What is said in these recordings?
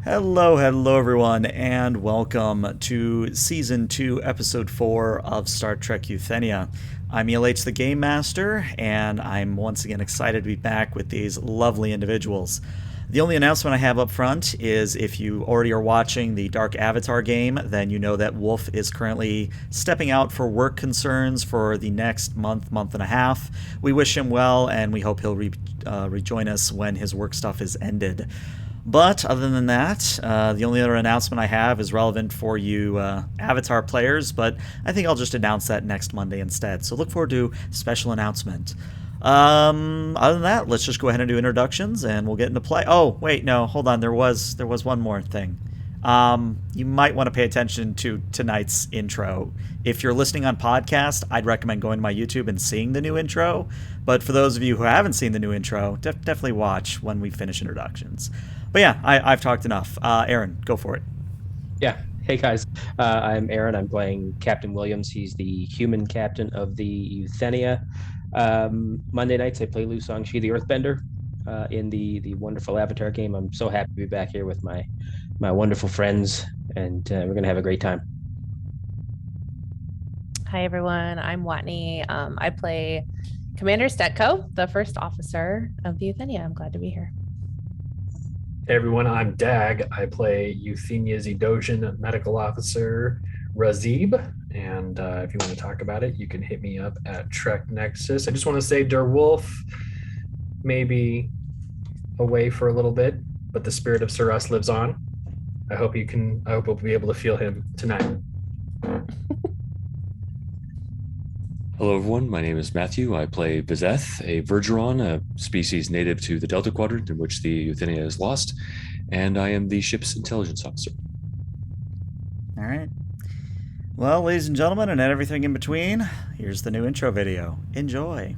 Hello everyone, and welcome to Season 2, Episode 4 of Star Trek Euthenia. I'm ELH the Game Master, and I'm once again excited to be back with these lovely individuals. The only announcement I have up front is if you already are watching the Dark Avatar game, then you know that Wolf is currently stepping out for work concerns for the next month and a half. We wish him well, and we hope he'll rejoin us when his work stuff is ended. But other than that, the only other announcement I have is relevant for you Avatar players, but I think I'll just announce that next Monday instead. So look forward to special announcement. Other than that, let's just go ahead and do introductions, and we'll get into play. Oh, wait, no, hold on. There was one more thing. You might want to pay attention to tonight's intro. If you're listening on podcast, I'd recommend going to my YouTube and seeing the new intro. But for those of you who haven't seen the new intro, definitely watch when we finish introductions. But yeah, I've talked enough. Aaron, go for it. Yeah. Hey guys, I'm Aaron. I'm playing Captain Williams. He's the human captain of the Euthenia. Monday nights I play Liu Songshi, the Earthbender, in the wonderful Avatar game. I'm so happy to be back here with my wonderful friends, and we're gonna have a great time. Hi everyone, I'm Watney. I play Commander Stetko, the first officer of the Euthenia. I'm glad to be here. Hey everyone, I'm Dag. I play Euthenia's Edosian Medical Officer Razib, and if you want to talk about it, you can hit me up at Trek Nexus. I just want to say Der Wolf may be away for a little bit, but the spirit of Saras lives on. I hope we'll be able to feel him tonight. Hello everyone, my name is Matthew. I play Vizeth, a Vergeron, a species native to the Delta Quadrant in which the Euthenia is lost, and I am the ship's intelligence officer. All right. Well, ladies and gentlemen, and everything in between, here's the new intro video. Enjoy.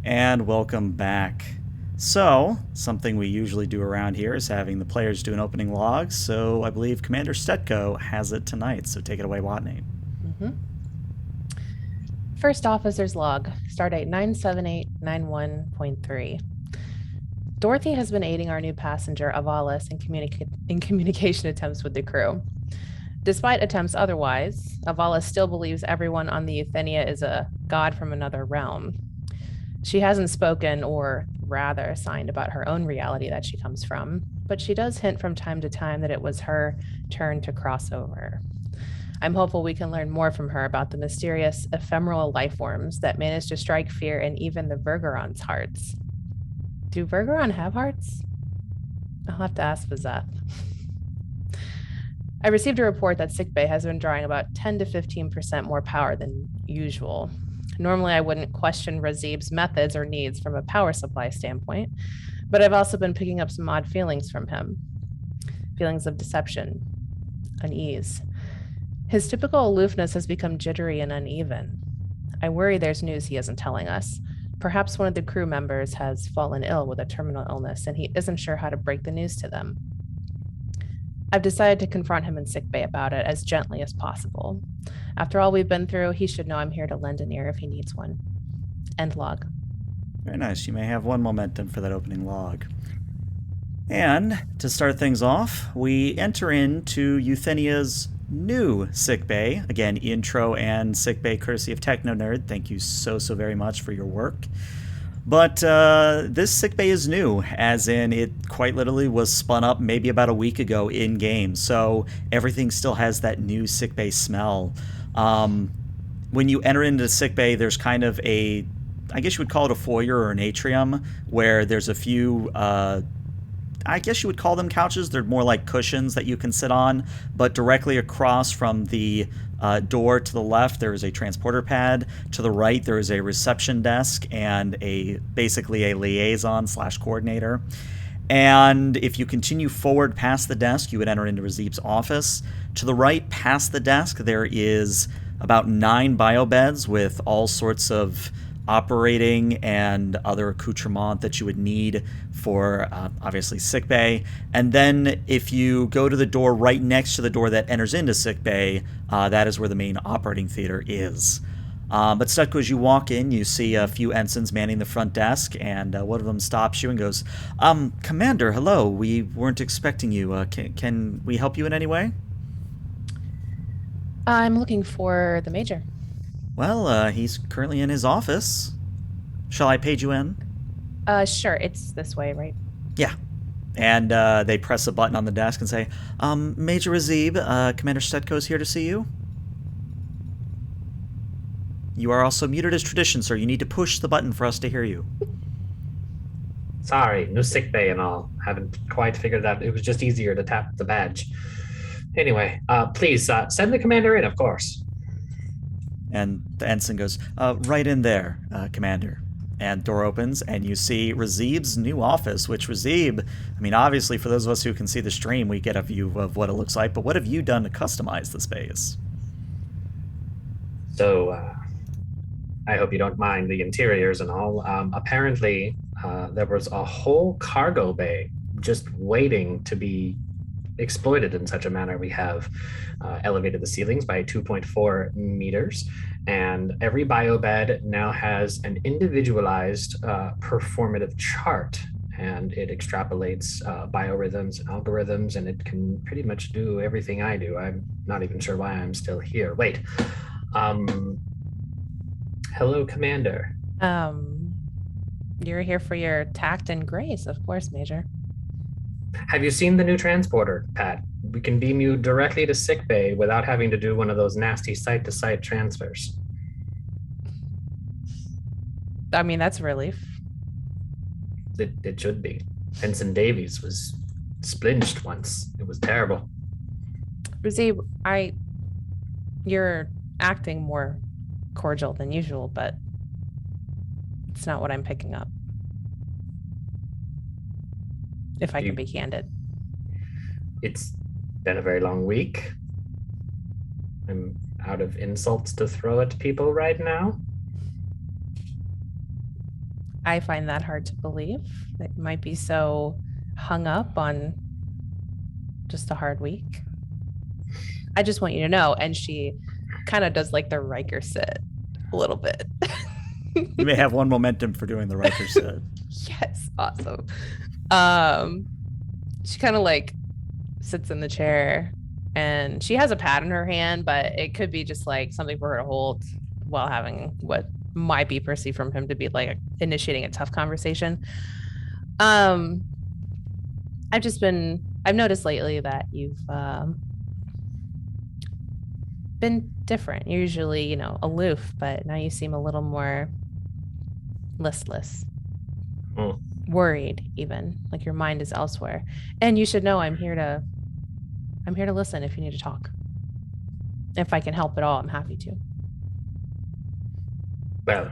And welcome back. So, something we usually do around here is having the players do an opening log, so I believe Commander Stetko has it tonight, so take it away, Watney. First officer's log, stardate 97891.3. Dorothy has been aiding our new passenger, Avalis, in communication attempts with the crew. Despite attempts otherwise, Avalis still believes everyone on the Euthenia is a god from another realm. She hasn't spoken, or rather signed, about her own reality that she comes from, but she does hint from time to time that it was her turn to cross over. I'm hopeful we can learn more from her about the mysterious ephemeral life forms that managed to strike fear in even the Vergeron's hearts. Do Vergeron have hearts? I'll have to ask Vizeth. I received a report that sickbay has been drawing about 10 to 15% more power than usual. Normally, I wouldn't question Razib's methods or needs from a power supply standpoint, but I've also been picking up some odd feelings from him. Feelings of deception, unease. His typical aloofness has become jittery and uneven. I worry there's news he isn't telling us. Perhaps one of the crew members has fallen ill with a terminal illness, and he isn't sure how to break the news to them. I've decided to confront him in sickbay about it as gently as possible. After all we've been through, he should know I'm here to lend an ear if he needs one. End log. Very nice. You may have one momentum for that opening log. And to start things off, we enter into Euthenia's new sickbay. Again, intro and sickbay courtesy of Techno Nerd. Thank you so very much for your work. But this sickbay is new, as in it quite literally was spun up maybe about a week ago in game, so everything still has that new sickbay smell. When you enter into sickbay, there's kind of a, I guess you would call it a foyer or an atrium, where there's a few I guess you would call them couches. They're more like cushions that you can sit on. But directly across from the door to the left, there is a transporter pad. To the right, there is a reception desk and basically a liaison / coordinator. And if you continue forward past the desk, you would enter into Razib's office. To the right, past the desk, there is about 9 biobeds with all sorts of operating and other accoutrement that you would need for obviously sickbay. And then if you go to the door right next to the door that enters into sickbay, that is where the main operating theater is. But Stetko, as you walk in, you see a few ensigns manning the front desk, and one of them stops you and goes, Commander, hello, we weren't expecting you. Can we help you in any way? I'm looking for the Major. Well, he's currently in his office. Shall I page you in? Sure, it's this way, right? Yeah. And they press a button on the desk and say, Major Razib, Commander Stetko is here to see you. You are also muted as tradition, sir. You need to push the button for us to hear you. Sorry, new sick bay and all. Haven't quite figured out. It was just easier to tap the badge. Anyway, please send the commander in, of course. And the ensign goes, right in there, Commander. And door opens, and you see Razib's new office, which Razib, I mean, obviously, for those of us who can see the stream, we get a view of what it looks like, but what have you done to customize the space? So, I hope you don't mind the interiors and all. Apparently, there was a whole cargo bay just waiting to be exploited in such a manner. We have elevated the ceilings by 2.4 meters, and every biobed now has an individualized performative chart, and it extrapolates biorhythms and algorithms, and it can pretty much do everything I do. I'm not even sure why I'm still here. Wait. Hello, Commander. You're here for your tact and grace, of course, Major. Have you seen the new transporter, Pat? We can beam you directly to sickbay without having to do one of those nasty site-to-site transfers. I mean, that's a relief. It should be. Ensign Davies was splinched once. It was terrible. Razib, you're acting more cordial than usual, but it's not what I'm picking up. If I can be candid. It's been a very long week. I'm out of insults to throw at people right now. I find that hard to believe. It might be so hung up on just a hard week. I just want you to know. And she kind of does like the Riker sit a little bit. You may have one momentum for doing the Riker sit. Yes, awesome. She kind of like sits in the chair, and she has a pad in her hand, but it could be just like something for her to hold while having what might be perceived from him to be like initiating a tough conversation. I've noticed lately that you've been different. You're usually, aloof, but now you seem a little more listless. Worried, even like your mind is elsewhere. And you should know I'm here to listen if you need to talk. If I can help at all, I'm happy to. Well,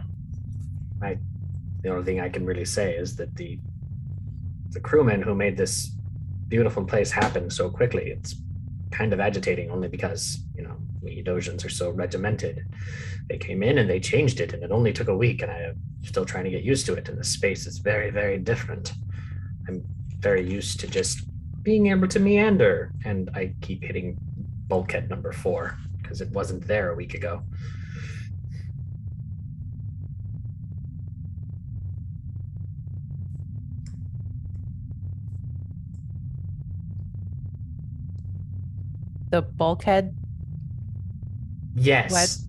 the only thing I can really say is that the crewmen who made this beautiful place happen so quickly, it's kind of agitating, only because we Edosians are so regimented. They came in and they changed it, and it only took a week, and I'm still trying to get used to it, and the space is very, very different. I'm very used to just being able to meander, and I keep hitting bulkhead number 4 because it wasn't there a week ago. The bulkhead. Yes.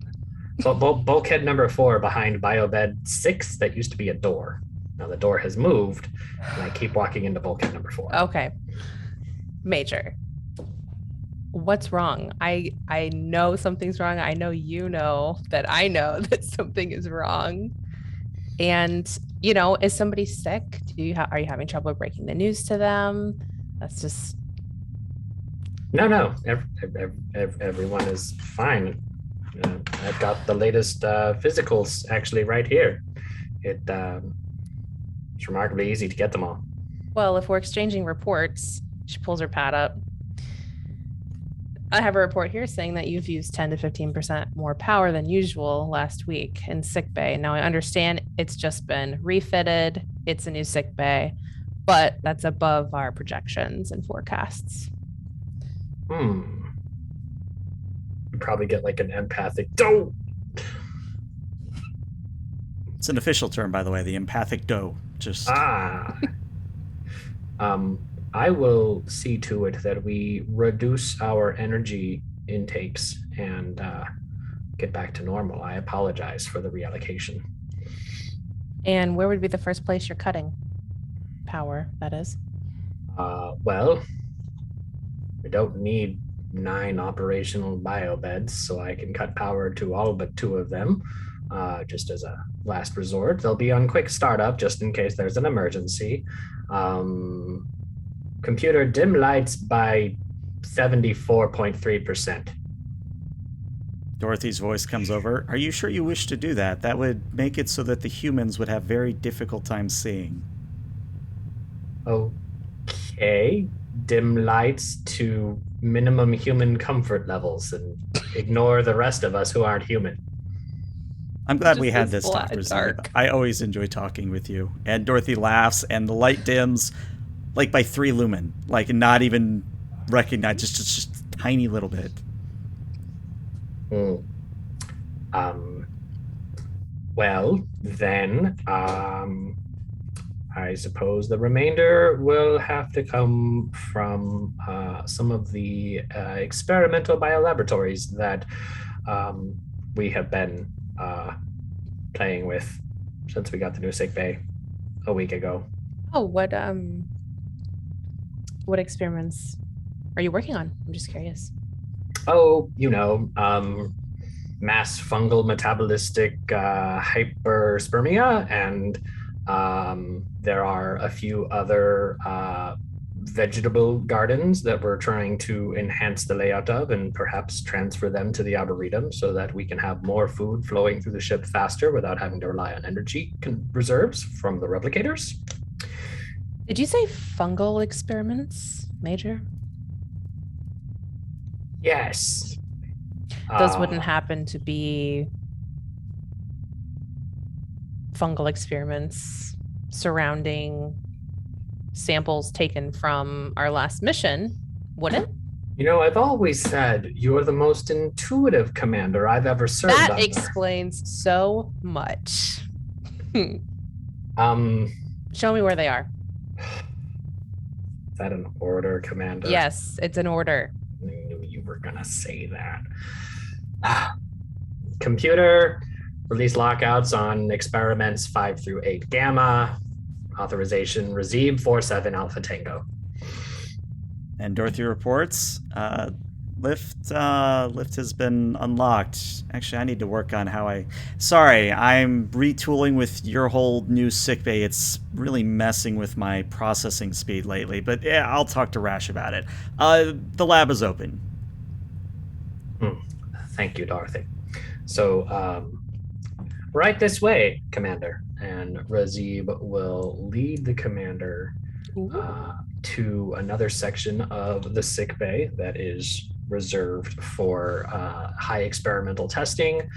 So bulkhead number 4 behind biobed 6, that used to be a door. Now the door has moved, and I keep walking into bulkhead number 4. Okay. Major. What's wrong? I know something's wrong. I know you know that I know that something is wrong. And, is somebody sick? Are you having trouble breaking the news to them? That's just... No. Everyone is fine. I've got the latest physicals actually right here. It's remarkably easy to get them all. Well, if we're exchanging reports, she pulls her pad up. I have a report here saying that you've used 10 to 15% more power than usual last week in sick bay. Now, I understand it's just been refitted. It's a new sick bay, but that's above our projections and forecasts. You probably get like an empathic dough. It's an official term, by the way, the empathic dough. I will see to it that we reduce our energy intakes and get back to normal. I apologize for the reallocation. And where would be the first place you're cutting power, that is? Well, we don't need 9 operational biobeds, so I can cut power to all but 2 of them, just as a last resort. They'll be on quick startup just in case there's an emergency. Computer dim lights by 74.3%. Dorothy's voice comes over. Are you sure you wish to do that? That would make it so that the humans would have very difficult time seeing. Okay. Dim lights to minimum human comfort levels and ignore the rest of us who aren't human. I'm glad we had this talk. I always enjoy talking with you. And Dorothy laughs, and the light dims like by 3 lumen, like not even recognized, just a tiny little bit. Well, then, I suppose the remainder will have to come from some of the experimental biolaboratories that we have been playing with since we got the new sick bay a week ago. Oh, what experiments are you working on? I'm just curious. Oh, mass fungal metabolistic hyperspermia, and there are a few other vegetable gardens that we're trying to enhance the layout of and perhaps transfer them to the Arboretum so that we can have more food flowing through the ship faster without having to rely on energy reserves from the replicators. Did you say fungal experiments, Major? Yes. Those wouldn't happen to be fungal experiments surrounding samples taken from our last mission, would it? I've always said you're the most intuitive commander I've ever served under. That explains so much. Show me where they are. Is that an order, Commander? Yes, it's an order. I knew you were gonna say that. Computer, release lockouts on experiments 5 through 8 Gamma. Authorization, Razib 47 Alpha Tango. And Dorothy reports, lift has been unlocked. Actually, I need to work on how Sorry, I'm retooling with your whole new sickbay. It's really messing with my processing speed lately, but yeah, I'll talk to Rash about it. The lab is open. Thank you, Dorothy. So, right this way, Commander. And Razib will lead the commander to another section of the sick bay that is reserved for high experimental testing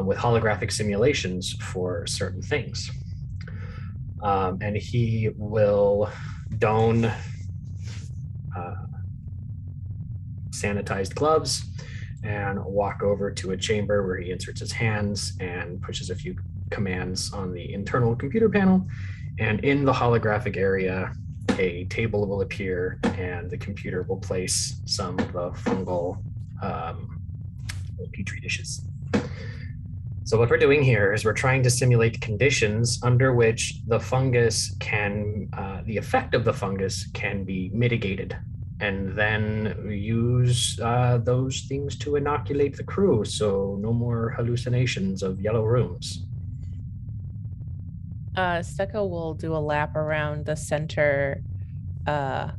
with holographic simulations for certain things. And he will don sanitized gloves and walk over to a chamber where he inserts his hands and pushes a few commands on the internal computer panel. And in the holographic area, a table will appear and the computer will place some of the fungal petri dishes. So what we're doing here is we're trying to simulate conditions under which the fungus can, the effect of the fungus can be mitigated, and then use those things to inoculate the crew, so no more hallucinations of yellow rooms. Stecco will do a lap around the center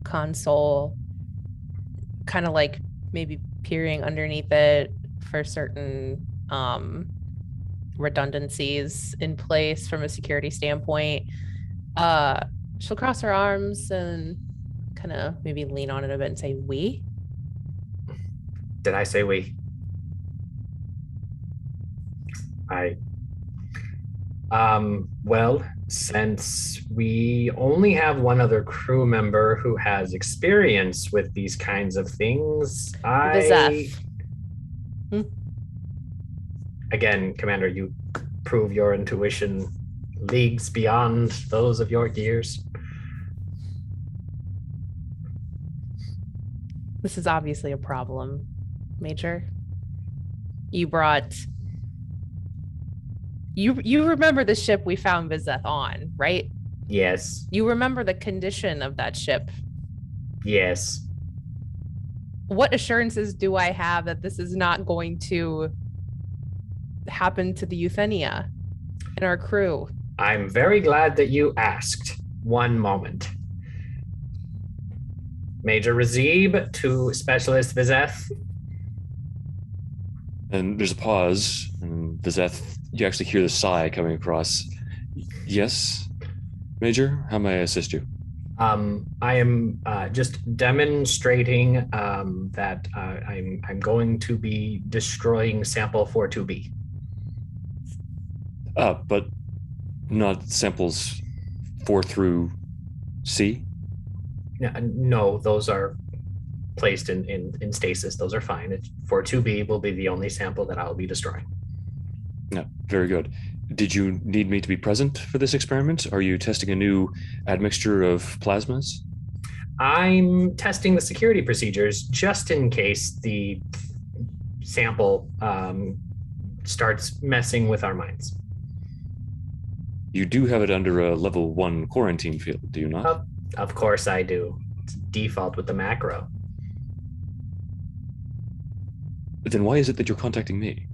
console, kind of like maybe peering underneath it for certain redundancies in place from a security standpoint. She'll cross her arms and kind of maybe lean on it a bit and say, "We?" Did I say we? Well, since we only have one other crew member who has experience with these kinds of things, Vizeth. Again, Commander, you prove your intuition leagues beyond those of your years. This is obviously a problem, Major. You remember the ship we found Vizeth on, right? Yes. You remember the condition of that ship. Yes. What assurances do I have that this is not going to happen to the Euthenia and our crew? I'm very glad that you asked. One moment. Major Razib to Specialist Vizeth. And there's a pause, and Vizeth, you actually hear the sigh coming across. Yes, Major, how may I assist you? I am just demonstrating that I'm going to be destroying sample 42B. But not samples 4 through C? No, those are placed in stasis. Those are fine. 42B will be the only sample that I'll be destroying. No, very good. Did you need me to be present for this experiment? Are you testing a new admixture of plasmas? I'm testing the security procedures just in case the sample starts messing with our minds. You do have it under a level 1 quarantine field, do you not? Of course I do. It's default with the macro. Then why is it that you're contacting me?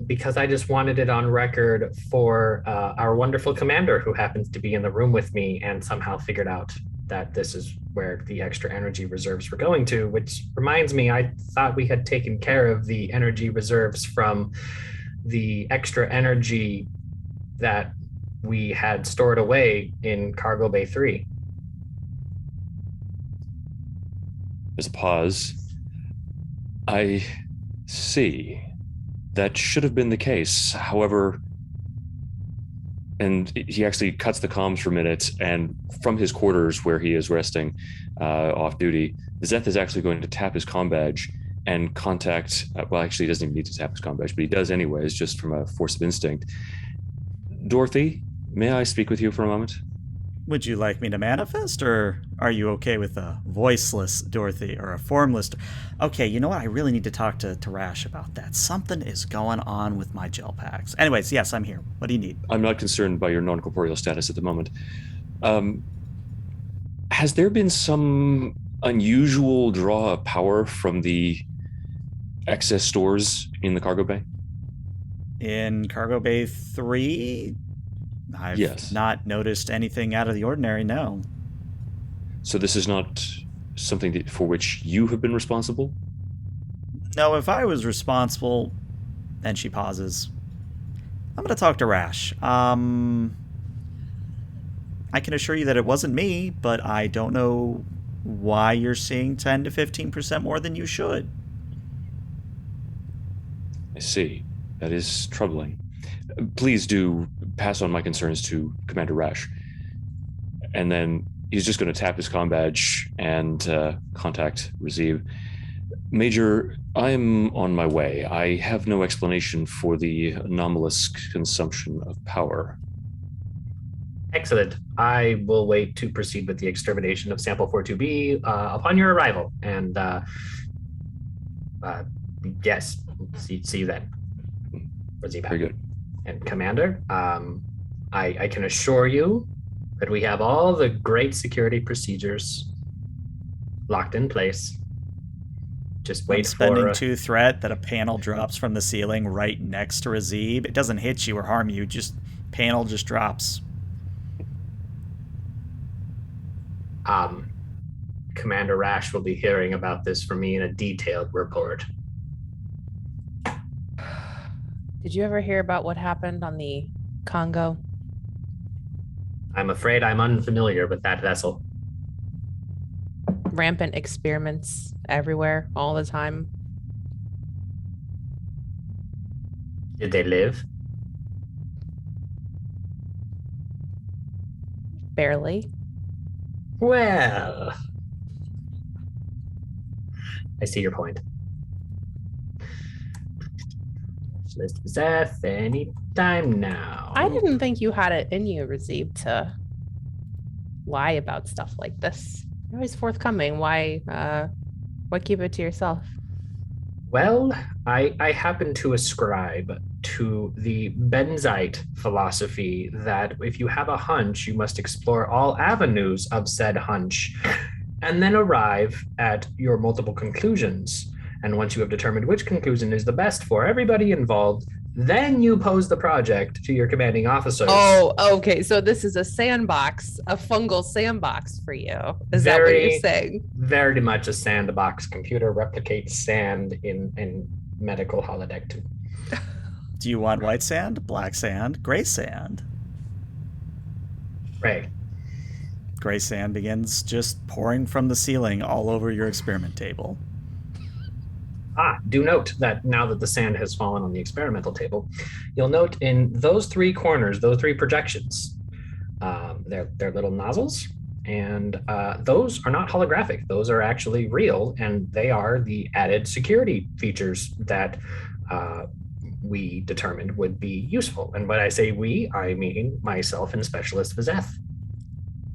Because I just wanted it on record for our wonderful commander who happens to be in the room with me and somehow figured out that this is where the extra energy reserves were going to, which reminds me, I thought we had taken care of the energy reserves from the extra energy that we had stored away in Cargo Bay 3. There's a pause. I see. That should have been the case. However, and he actually cuts the comms for a minute, and from his quarters where he is resting off duty, Zeth is actually going to tap his comm badge and contact, well, actually he doesn't even need to tap his comm badge, but he does anyways, just from a force of instinct. Dorothy, may I speak with you for a moment? Would you like me to manifest, or are you okay with a voiceless Dorothy or a formless? Okay, you know what? I really need to talk to Rash about that. Something is going on with my gel packs. Anyways, yes, I'm here. What do you need? I'm not concerned by your non-corporeal status at the moment. Has there been some unusual draw of power from the excess stores in the cargo bay? In Cargo Bay 3? I've not noticed anything out of the ordinary, no. So this is not something for which you have been responsible? No, if I was responsible, and she pauses, I'm going to talk to Rash. I can assure you that it wasn't me, but I don't know why you're seeing 10 to 15% more than you should. I see. That is troubling. Please do pass on my concerns to Commander Rash. And then he's just going to tap his comm badge and contact Razib. Major, I'm on my way. I have no explanation for the anomalous consumption of power. Excellent. I will wait to proceed with the extermination of sample 42B upon your arrival. And yes, see you then. Very good. And Commander, I can assure you that we have all the great security procedures locked in place. Just wait spending for... two threat that a panel drops from the ceiling right next to Razib. It doesn't hit you or harm you, just panel just drops. Commander Rash will be hearing about this from me in a detailed report. Did you ever hear about what happened on the Congo? I'm afraid I'm unfamiliar with that vessel. Rampant experiments everywhere, all the time. Did they live? Barely. Well, I see your point. Zeth, any time now. I didn't think you had it in you, Razib, to lie about stuff like this. You're always forthcoming. Why keep it to yourself? Well, I happen to ascribe to the Benzite philosophy that if you have a hunch, you must explore all avenues of said hunch and then arrive at your multiple conclusions. And once you have determined which conclusion is the best for everybody involved, then you pose the project to your commanding officers. Oh, okay. So this is a sandbox, a fungal sandbox for you. Is that what you're saying? Very much a sandbox. Computer replicates sand in medical holodeck 2. Do you want white sand, black sand, gray sand? Gray. Gray sand begins just pouring from the ceiling all over your experiment table. Do note that now that the sand has fallen on the experimental table, you'll note in those three corners, those three projections, they're little nozzles, and those are not holographic. Those are actually real, and they are the added security features that we determined would be useful. And when I say we, I mean myself and Specialist Vizeth.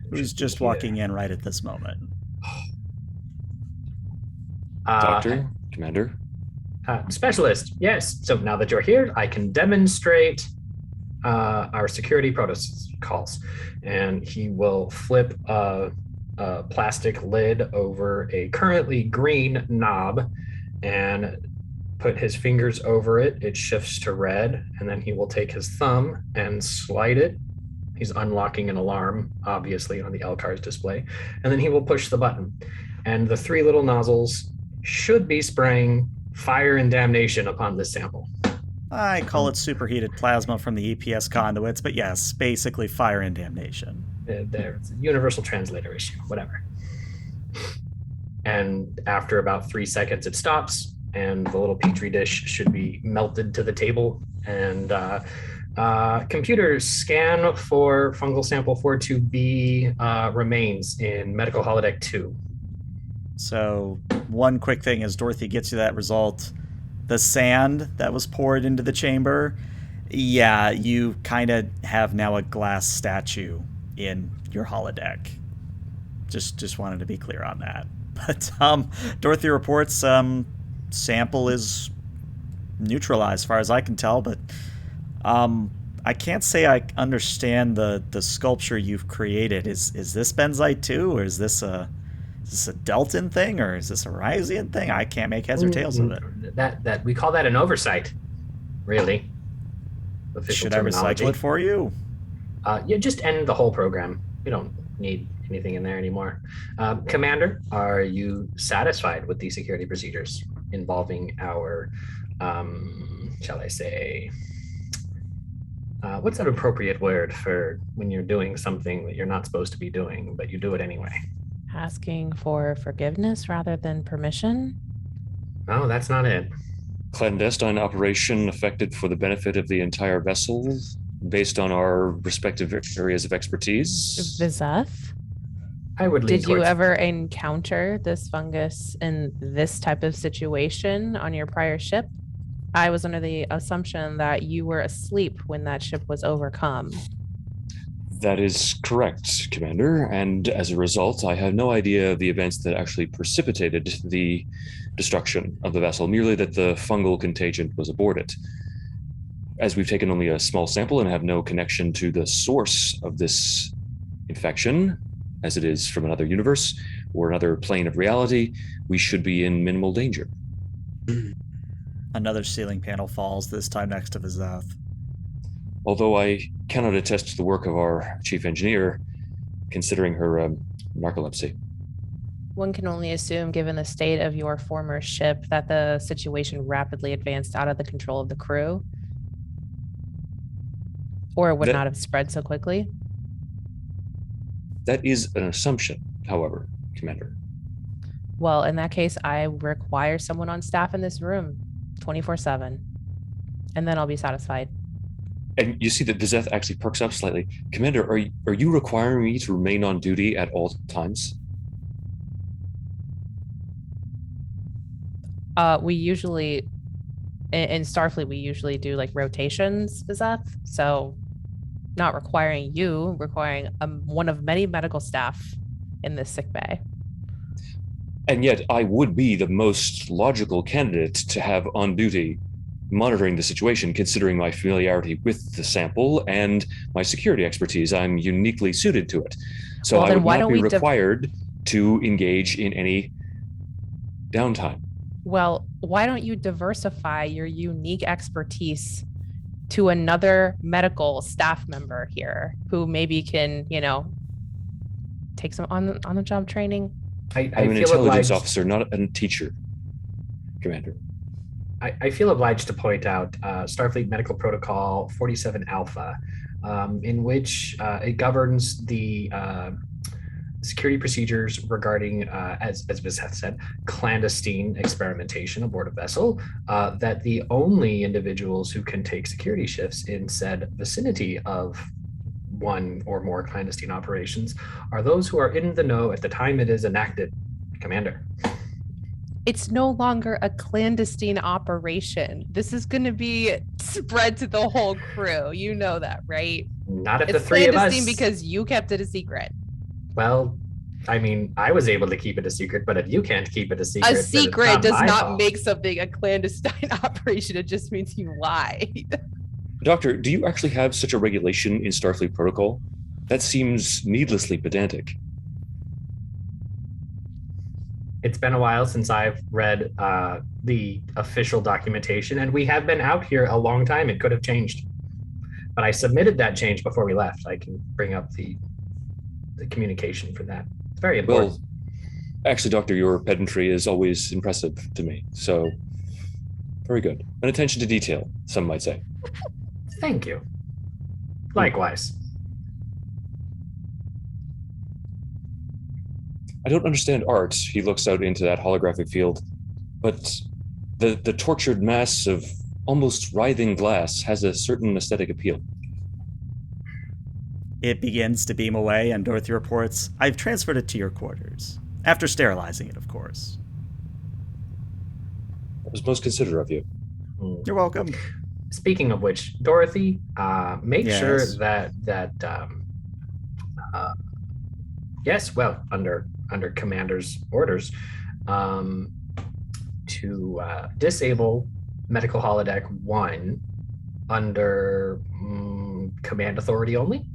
Who's just walking in right at this moment. Doctor? Commander? Specialist, yes. So now that you're here, I can demonstrate our security protocols. And he will flip a plastic lid over a currently green knob and put his fingers over it. It shifts to red, and then he will take his thumb and slide it. He's unlocking an alarm, obviously, on the LCAR's display. And then he will push the button. And the three little nozzles should be spraying fire and damnation upon this sample. I call it superheated plasma from the EPS conduits, but yes, basically fire and damnation. There's a universal translator issue, whatever. And after about 3 seconds, it stops, and the little petri dish should be melted to the table. And computers scan for fungal sample 42B remains in medical holodeck 2. So one quick thing as Dorothy gets you that result, the sand that was poured into the chamber, yeah, you kind of have now a glass statue in your holodeck. Just wanted to be clear on that. But Dorothy reports sample is neutralized as far as I can tell, but I can't say I understand the sculpture you've created. Is this Benzite too, or is this a Delton thing, or is this a Ryzian thing? I can't make heads or tails of it. That we call that an oversight, really. Official Should I recycle it for you? Yeah, just end the whole program. We don't need anything in there anymore. Commander, are you satisfied with the security procedures involving our, shall I say, what's an appropriate word for when you're doing something that you're not supposed to be doing, but you do it anyway? Asking for forgiveness rather than permission? No, that's not it. Clandestine operation effected for the benefit of the entire vessel based on our respective areas of expertise. Vizeth? I would lean Did you towards- ever encounter this fungus in this type of situation on your prior ship? I was under the assumption that you were asleep when that ship was overcome. That is correct, Commander. And as a result, I have no idea of the events that actually precipitated the destruction of the vessel, merely that the fungal contagion was aboard it. As we've taken only a small sample and have no connection to the source of this infection, as it is from another universe or another plane of reality, we should be in minimal danger. Another ceiling panel falls, this time next to Vizeth. Although I cannot attest to the work of our chief engineer, considering her narcolepsy. One can only assume, given the state of your former ship, that the situation rapidly advanced out of the control of the crew, or it would not have spread so quickly. That is an assumption, however, Commander. Well, in that case, I require someone on staff in this room 24/7, and then I'll be satisfied. And you see that Vizeth actually perks up slightly. Commander, are you requiring me to remain on duty at all times? We usually, in Starfleet, we usually do like rotations, Vizeth. So not requiring you, requiring one of many medical staff in this sick bay. And yet I would be the most logical candidate to have on duty monitoring the situation, considering my familiarity with the sample and my security expertise. I'm uniquely suited to it. So I would not be required to engage in any downtime. Well, why don't you diversify your unique expertise to another medical staff member here who maybe can, take some on the job training? I'm an intelligence officer, not a teacher, Commander. I feel obliged to point out Starfleet Medical Protocol 47 Alpha, in which it governs the security procedures regarding, as Vizeth said, clandestine experimentation aboard a vessel, that the only individuals who can take security shifts in said vicinity of one or more clandestine operations are those who are in the know at the time it is enacted, Commander. It's no longer a clandestine operation. This is going to be spread to the whole crew. You know that, right? Not if the three of us. It's clandestine because you kept it a secret. Well, I mean, I was able to keep it a secret, but if you can't keep it a secret, a secret does not fault. make something a clandestine operation. It just means you lied. Doctor, do you actually have such a regulation in Starfleet protocol? That seems needlessly pedantic. It's been a while since I've read the official documentation, and we have been out here a long time. It could have changed. But I submitted that change before we left. I can bring up the communication for that. It's very important. Well, actually, Doctor, your pedantry is always impressive to me. So, very good. An attention to detail, some might say. Thank you. Likewise. I don't understand art. He looks out into that holographic field. But the tortured mass of almost writhing glass has a certain aesthetic appeal. It begins to beam away, and Dorothy reports, "I've transferred it to your quarters. After sterilizing it, of course." That was most considerate of you. You're welcome. Speaking of which, Dorothy, make sure that under Commander's orders, to disable Medical Holodeck 1 under command authority only,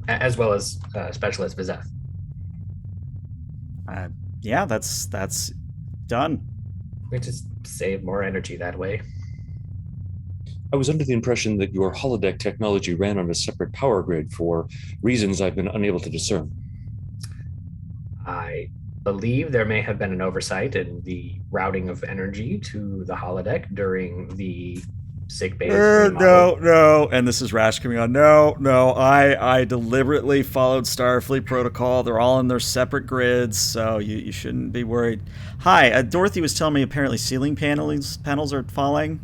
as well as Specialist Vizeth. Yeah, that's done. We just save more energy that way. I was under the impression that your holodeck technology ran on a separate power grid for reasons I've been unable to discern. I believe there may have been an oversight in the routing of energy to the holodeck during the sick bay. No, and this is Rash coming on. No, I deliberately followed Starfleet protocol. They're all in their separate grids, so you shouldn't be worried. Hi, Dorothy was telling me apparently ceiling panels are falling.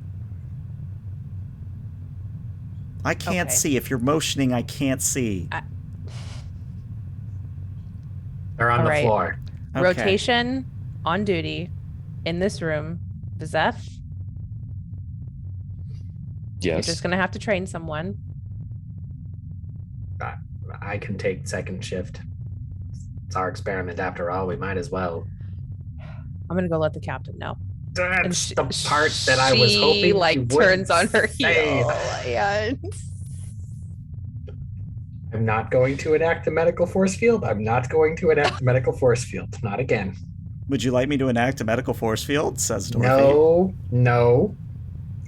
I can't see. If you're motioning, I can't see. They're on the floor. Okay. Rotation on duty in this room. Vizeth, Yes. you're just going to have to train someone. I can take second shift. It's our experiment after all. We might as well. I'm gonna go let the captain know. That's the part that I was hoping she like you turns on wouldn't her say. heel and I'm not going to enact the medical force field. I'm not going to enact the medical force field. Not again. Would you like me to enact a medical force field? Says Dorothy. No.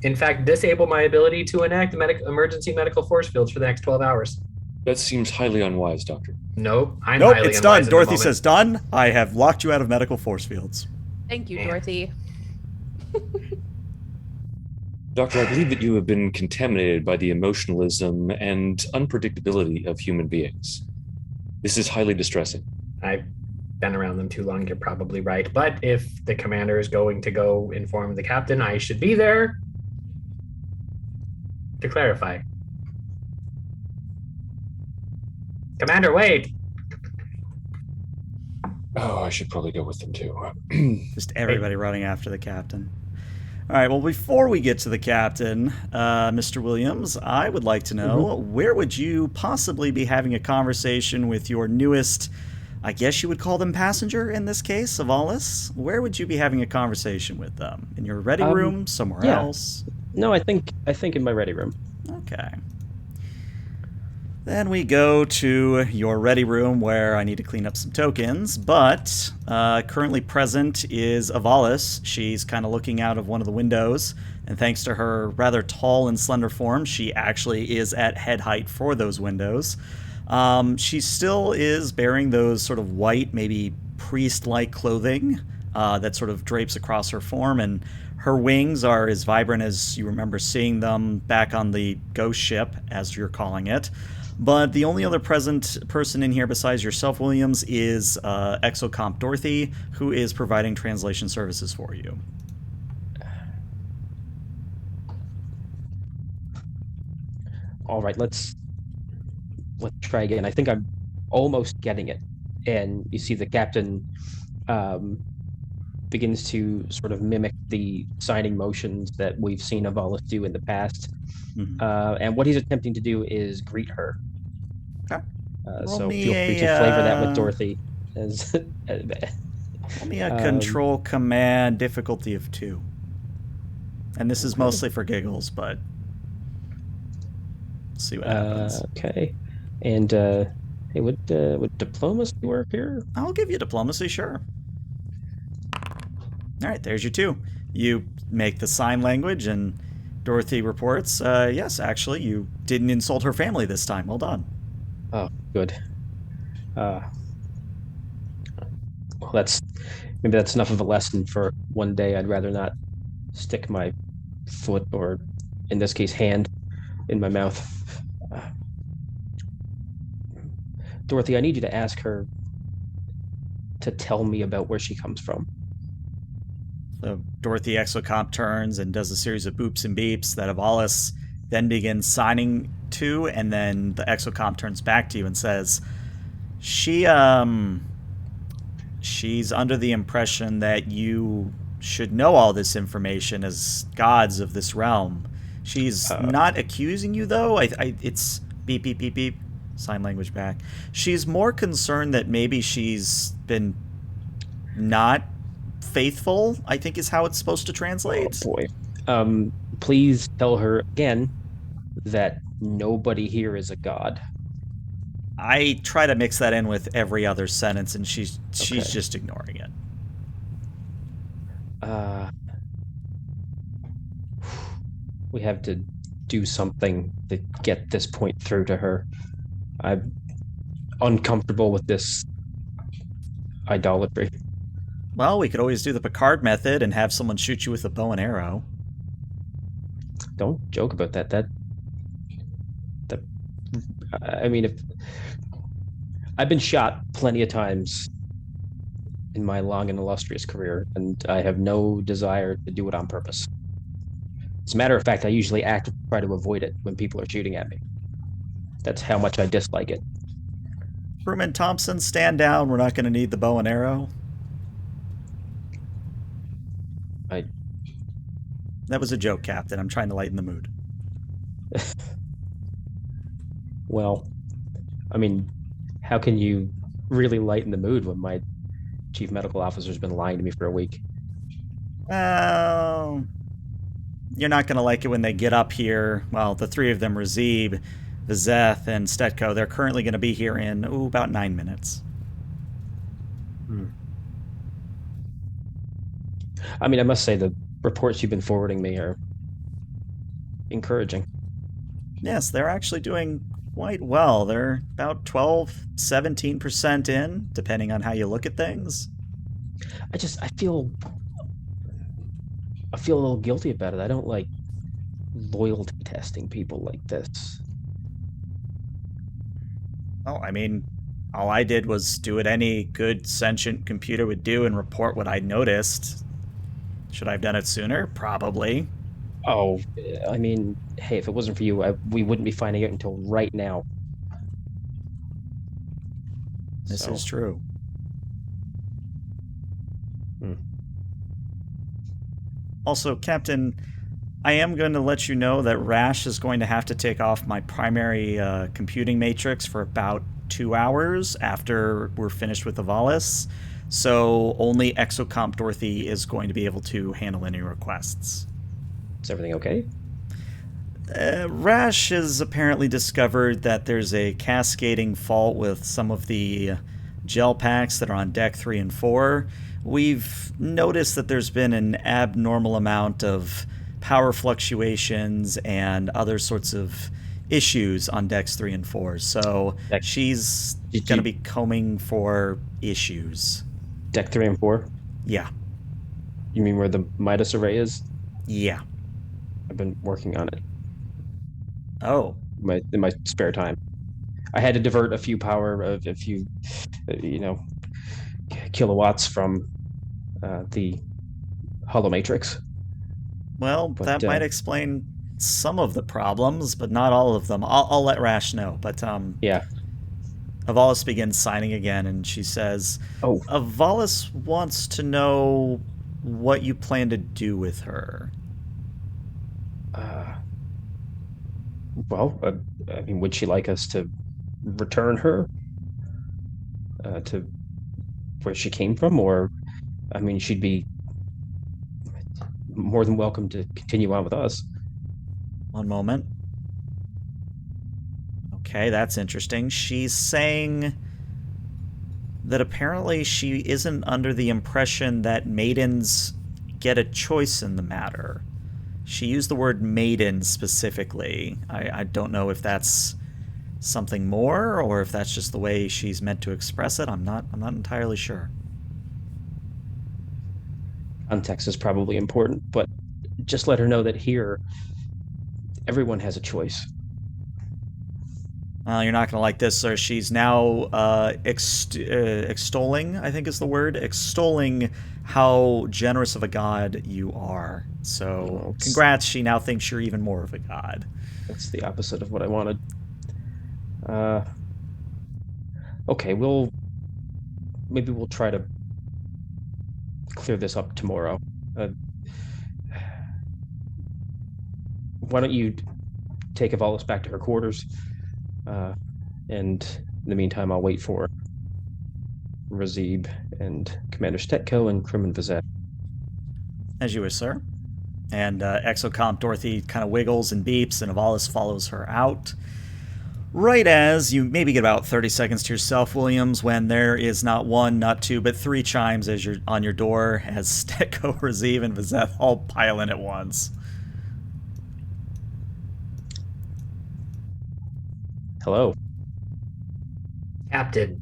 In fact, disable my ability to enact emergency medical force fields for the next 12 hours. That seems highly unwise, Doctor. Nope, I'm Nope, highly it's unwise done. in the Dorothy moment. says done. I have locked you out of medical force fields. thank you, Man. Dorothy. Doctor, I believe that you have been contaminated by the emotionalism and unpredictability of human beings. This is highly distressing. I've been around them too long. You're probably right. But if the commander is going to go inform the captain, I should be there to clarify. Commander, wait. Oh, I should probably go with them too. Just everybody running after the captain. All right, well, before we get to the captain, Mr. Williams, I would like to know, where would you possibly be having a conversation with your newest, I guess you would call them passenger in this case, Avalis? Where would you be having a conversation with them? In your ready room? Somewhere else? No, I think in my ready room. Okay. Then we go to your ready room where I need to clean up some tokens, but currently present is Avalis. She's kind of looking out of one of the windows, and thanks to her rather tall and slender form, she actually is at head height for those windows. She still is bearing those sort of white, maybe priest-like clothing that sort of drapes across her form, and her wings are as vibrant as you remember seeing them back on the ghost ship, as you're calling it. But the only other present person in here besides yourself, Williams, is Exocomp Dorothy, who is providing translation services for you. All right, let's try again. I think I'm almost getting it. And you see the captain begins to sort of mimic the signing motions that we've seen Avalis do in the past. And what he's attempting to do is greet her. Okay. So feel free to flavor that with Dorothy. As Roll me a control command difficulty of 2. And this is mostly for giggles, but see what happens. Okay. And hey, would diplomacy work here? I'll give you diplomacy, sure. All right, there's your 2. You make the sign language, and Dorothy reports, yes, actually, you didn't insult her family this time. Well done. Oh, good. Well, maybe that's enough of a lesson for one day. I'd rather not stick my foot, or in this case, hand, in my mouth. Dorothy, I need you to ask her to tell me about where she comes from. So Dorothy Exocomp turns and does a series of boops and beeps that Avalis then begins signing to, and then the Exocomp turns back to you and says, she's under the impression that you should know all this information as gods of this realm. She's not accusing you, though. It's beep, beep, beep, beep, sign language back. She's more concerned that maybe she's been not faithful, I think is how it's supposed to translate. Oh, boy. Please tell her again that nobody here is a god. I try to mix that in with every other sentence, and she's just ignoring it. We have to do something to get this point through to her. I'm uncomfortable with this idolatry. Well, we could always do the Picard method and have someone shoot you with a bow and arrow. Don't joke about that. I mean, if I've been shot plenty of times in my long and illustrious career, and I have no desire to do it on purpose. As a matter of fact, I usually actively try to avoid it when people are shooting at me. That's how much I dislike it. Crewman Thompson, stand down. We're not going to need the bow and arrow. That was a joke, Captain. I'm trying to lighten the mood. Well, I mean, how can you really lighten the mood when my chief medical officer's been lying to me for a week? Well, you're not going to like it when they get up here. Well, the three of them, Razib, Vizeth, and Stetko, they're currently going to be here in, about 9 minutes. I mean, I must say the reports you've been forwarding me are encouraging. Yes, they're actually doing quite well. They're about 12-17% in, depending on how you look at things. I feel a little guilty about it. I don't like loyalty testing people like this. Well, I mean, all I did was do what any good sentient computer would do and report what I noticed. Should I have done it sooner? Probably. Oh, I mean, hey, if it wasn't for you, we wouldn't be finding out until right now. This is true. Also, Captain, I am going to let you know that Rash is going to have to take off my primary computing matrix for about 2 hours after we're finished with Avalis. So only Exocomp Dorothy is going to be able to handle any requests. Is everything okay? Rash has apparently discovered that there's a cascading fault with some of the gel packs that are on deck 3 and 4. We've noticed that there's been an abnormal amount of power fluctuations and other sorts of issues on decks 3 and 4. So she's going to be combing for issues. Deck 3 and 4? Yeah. You mean where the Midas array is? Yeah. I've been working on it. Oh. In my spare time. I had to divert a few kilowatts from the hollow matrix. Well, that might explain some of the problems, but not all of them. I'll let Rash know. But yeah. Avalis begins signing again, and she says, Avalis wants to know what you plan to do with her. I mean, would she like us to return her to where she came from? Or, I mean, she'd be more than welcome to continue on with us. One moment. Okay, that's interesting. She's saying that apparently she isn't under the impression that maidens get a choice in the matter. She used the word maiden specifically. I don't know if that's something more or if that's just the way she's meant to express it. I'm not entirely sure. Context is probably important, but just let her know that here, everyone has a choice. You're not going to like this, sir. She's now extolling, I think is the word, extolling how generous of a god you are. So, congrats, she now thinks you're even more of a god. That's the opposite of what I wanted. Okay, maybe we'll try to clear this up tomorrow. Why don't you take Avalis back to her quarters? And in the meantime, I'll wait for Razib and Commander Stetko and Crewman Vizet. As you wish, sir. And Exocomp Dorothy kind of wiggles and beeps, and Avalis follows her out. Right as you maybe get about 30 seconds to yourself, Williams, when there is not one, not two, but 3 chimes as you're on your door as Stetko, Razib, and Vizeth all pile in at once. Hello. Captain.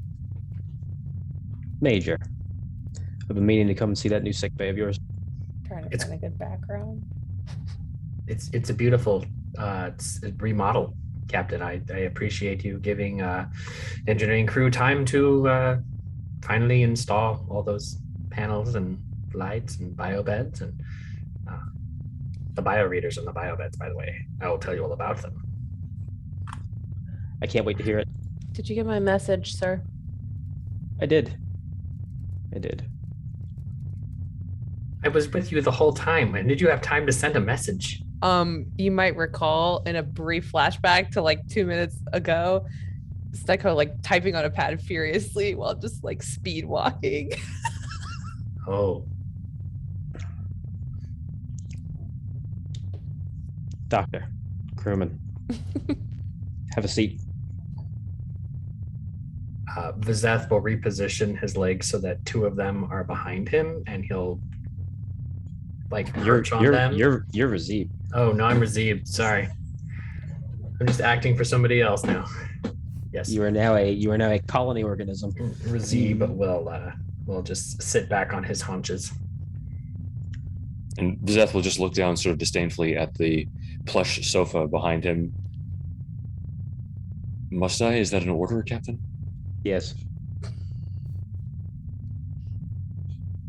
Major. I've been meaning to come and see that new sick bay of yours. Trying to find a good background. It's a beautiful remodel, Captain. I appreciate you giving engineering crew time to finally install all those panels and lights and biobeds and the bioreaders and the biobeds, by the way. I will tell you all about them. I can't wait to hear it. Did you get my message, sir? I did. I was with you the whole time. When did you have time to send a message? You might recall in a brief flashback to like 2 minutes ago, Steko like typing on a pad furiously while just like speed walking. Oh, Doctor, crewman, have a seat. Vizeth will reposition his legs so that two of them are behind him, and he'll like perch on them. You're Razib. Oh, no, I'm Razib. Sorry, I'm just acting for somebody else now. Yes, You are now a colony organism. Razib will just sit back on his haunches. And Vizeth will just look down sort of disdainfully at the plush sofa behind him. Must I? Is that an order, Captain? Yes.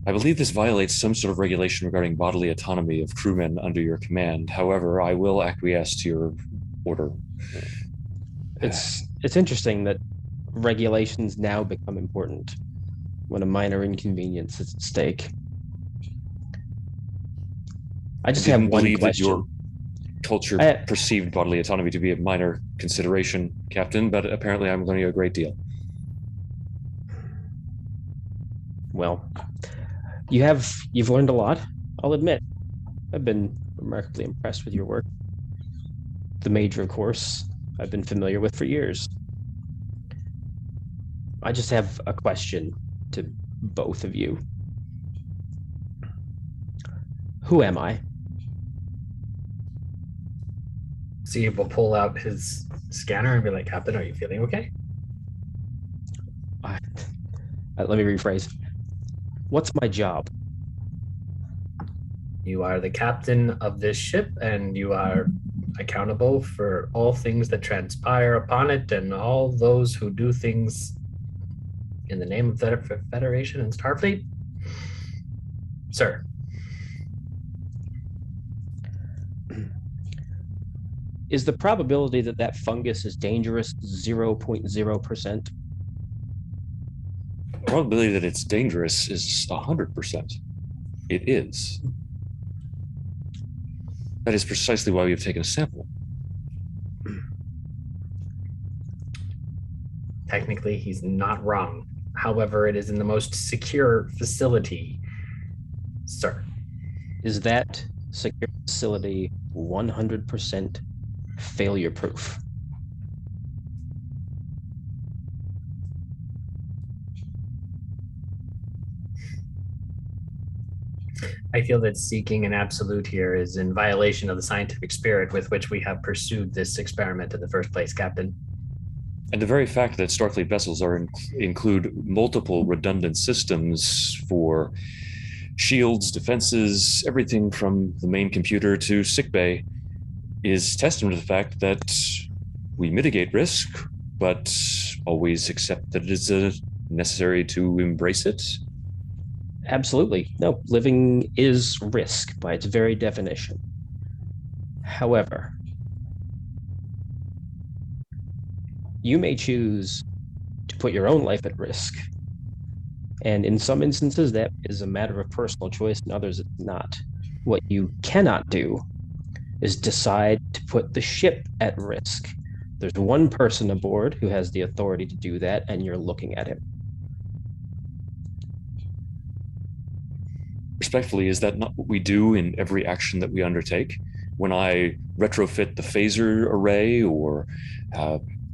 I believe this violates some sort of regulation regarding bodily autonomy of crewmen under your command. However, I will acquiesce to your order. It's interesting that regulations now become important when a minor inconvenience is at stake. I just have one believe question. that your culture perceived bodily autonomy to be a minor consideration, Captain, but apparently I'm learning a great deal. Well, you've learned a lot, I'll admit. I've been remarkably impressed with your work. The Major, of course, I've been familiar with for years. I just have a question to both of you. Who am I? Steve will pull out his scanner and be like, Captain, are you feeling okay? Let me rephrase. What's my job? You are the captain of this ship, and you are accountable for all things that transpire upon it and all those who do things in the name of the Federation and Starfleet. Sir. Is the probability that that fungus is dangerous 0.0%? The probability that it's dangerous is 100%. It is. That is precisely why we have taken a sample. Technically, he's not wrong. However, it is in the most secure facility, sir. Is that secure facility 100% failure proof? I feel that seeking an absolute here is in violation of the scientific spirit with which we have pursued this experiment in the first place, Captain. And the very fact that Starfleet vessels include multiple redundant systems for shields, defenses, everything from the main computer to sickbay is testament to the fact that we mitigate risk, but always accept that it is necessary to embrace it. Absolutely. No, living is risk by its very definition. However, you may choose to put your own life at risk. And in some instances, that is a matter of personal choice, and others it's not. What you cannot do is decide to put the ship at risk. There's one person aboard who has the authority to do that, and you're looking at him. Respectfully, is that not what we do in every action that we undertake? When I retrofit the phaser array or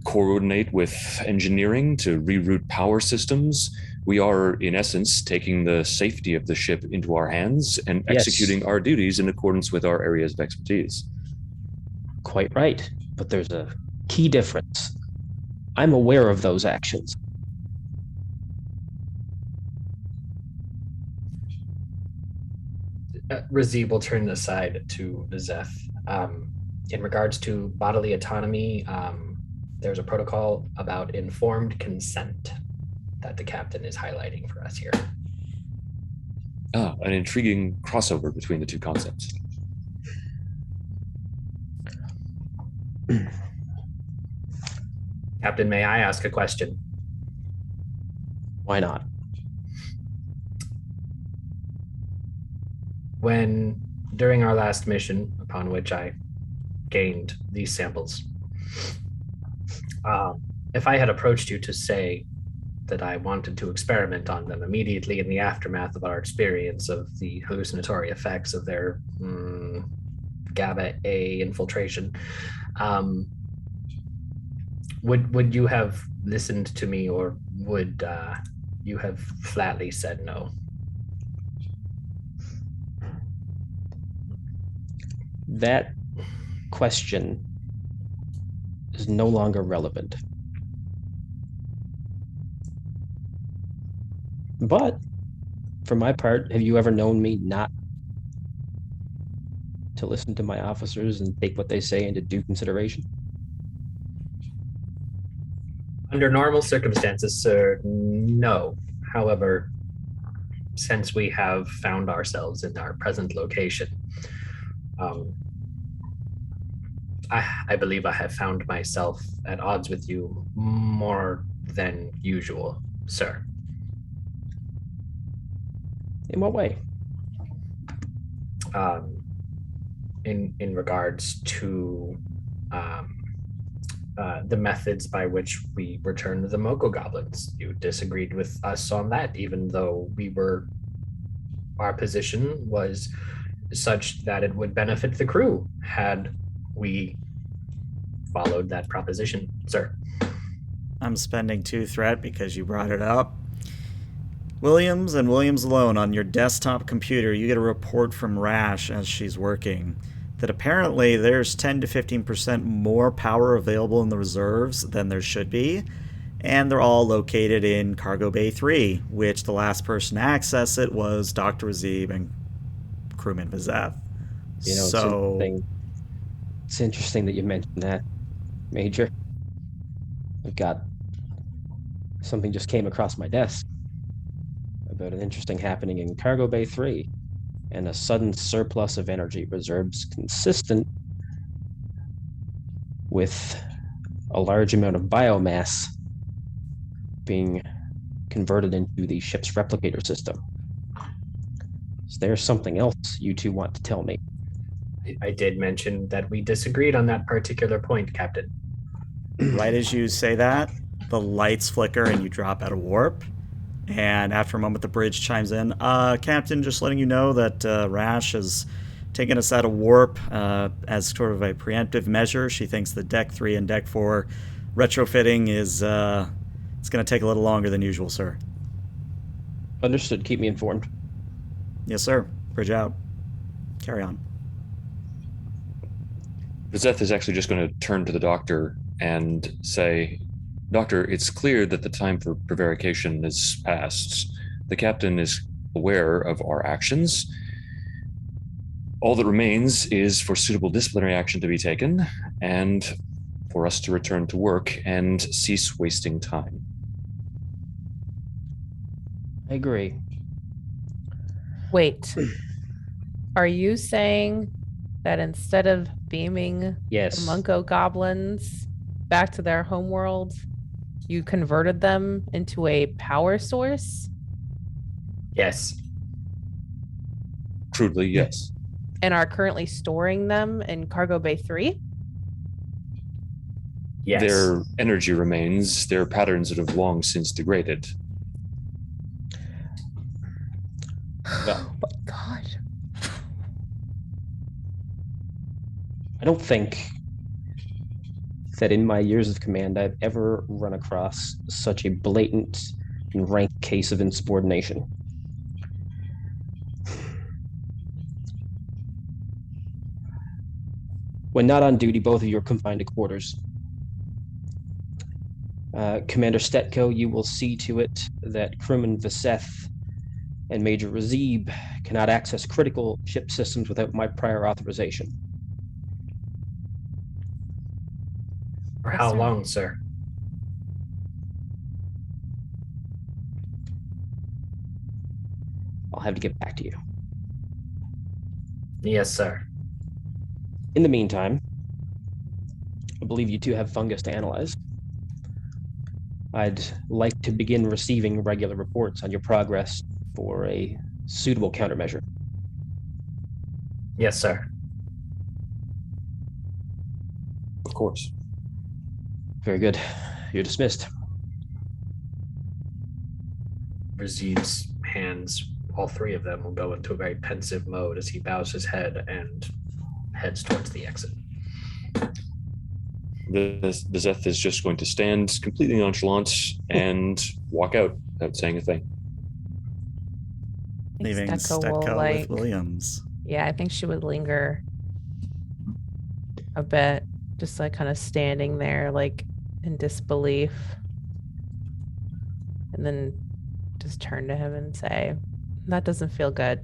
coordinate with engineering to reroute power systems, we are, in essence, taking the safety of the ship into our hands and executing our duties in accordance with our areas of expertise. Quite right, but there's a key difference. I'm aware of those actions. Razib will turn aside to Vizeth. In regards to bodily autonomy, there's a protocol about informed consent that the captain is highlighting for us here. An intriguing crossover between the two concepts. Captain, may I ask a question? Why not? When, during our last mission, upon which I gained these samples, if I had approached you to say that I wanted to experiment on them immediately in the aftermath of our experience of the hallucinatory effects of their GABA A infiltration, would you have listened to me, or would you have flatly said no? That question is no longer relevant. But for my part, have you ever known me not to listen to my officers and take what they say into due consideration? Under normal circumstances, sir, no. However, since we have found ourselves in our present location, I believe I have found myself at odds with you more than usual, sir. In what way? In regards to the methods by which we returned the Moko goblins. You disagreed with us on that, even though our position was such that it would benefit the crew had we followed that proposition, sir. I'm spending 2 threat because you brought it up. Williams and Williams alone, on your desktop computer, you get a report from Rash as she's working that apparently there's 10 to 15% more power available in the reserves than there should be, and they're all located in Cargo Bay 3, which the last person to access it was Dr. Razib and crewman Vizeth. It's interesting that you mentioned that, Major. I've got something just came across my desk about an interesting happening in Cargo Bay 3 and a sudden surplus of energy reserves consistent with a large amount of biomass being converted into the ship's replicator system. Is there something else you two want to tell me? I did mention that we disagreed on that particular point, Captain. Right as you say that, the lights flicker and you drop out of warp. And after a moment, the bridge chimes in. Captain, just letting you know that Rash has taken us out of warp as sort of a preemptive measure. She thinks the Deck 3 and Deck 4 retrofitting is it's going to take a little longer than usual, sir. Understood. Keep me informed. Yes, sir. Bridge out. Carry on. Vizeth is actually just going to turn to the doctor and say, Doctor, it's clear that the time for prevarication is past. The captain is aware of our actions. All that remains is for suitable disciplinary action to be taken and for us to return to work and cease wasting time. I agree. Wait. Are you saying that instead of beaming Yes. the Munko goblins back to their homeworld, you converted them into a power source? Yes. Crudely, yes. And are currently storing them in Cargo Bay 3? Yes. Their energy remains, their patterns that have long since degraded. Oh my god. I don't think that in my years of command I've ever run across such a blatant and rank case of insubordination. When not on duty, both of you are confined to quarters. Commander Stetko, you will see to it that crewman Vizeth and Major Razib cannot access critical ship systems without my prior authorization. For Yes, how sir. long, sir? I'll have to get back to you. Yes, sir. In the meantime, I believe you two have fungus to analyze. I'd like to begin receiving regular reports on your progress for a suitable countermeasure. Yes, sir. Of course. Very good. You're dismissed. Razid's hands, all three of them, will go into a very pensive mode as he bows his head and heads towards the exit. The Zeth is just going to stand completely nonchalant and walk out without saying a thing. Leaving Stetko with Williams. Yeah, I think she would linger a bit, just like kind of standing there, like in disbelief. And then just turn to him and say, that doesn't feel good.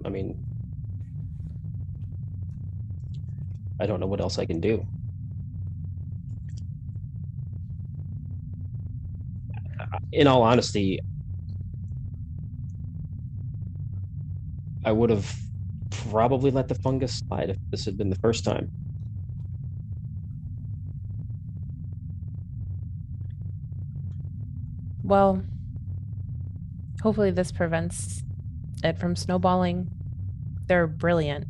I mean, I don't know what else I can do. In all honesty, I would have probably let the fungus slide if this had been the first time. Well, hopefully this prevents it from snowballing. They're brilliant,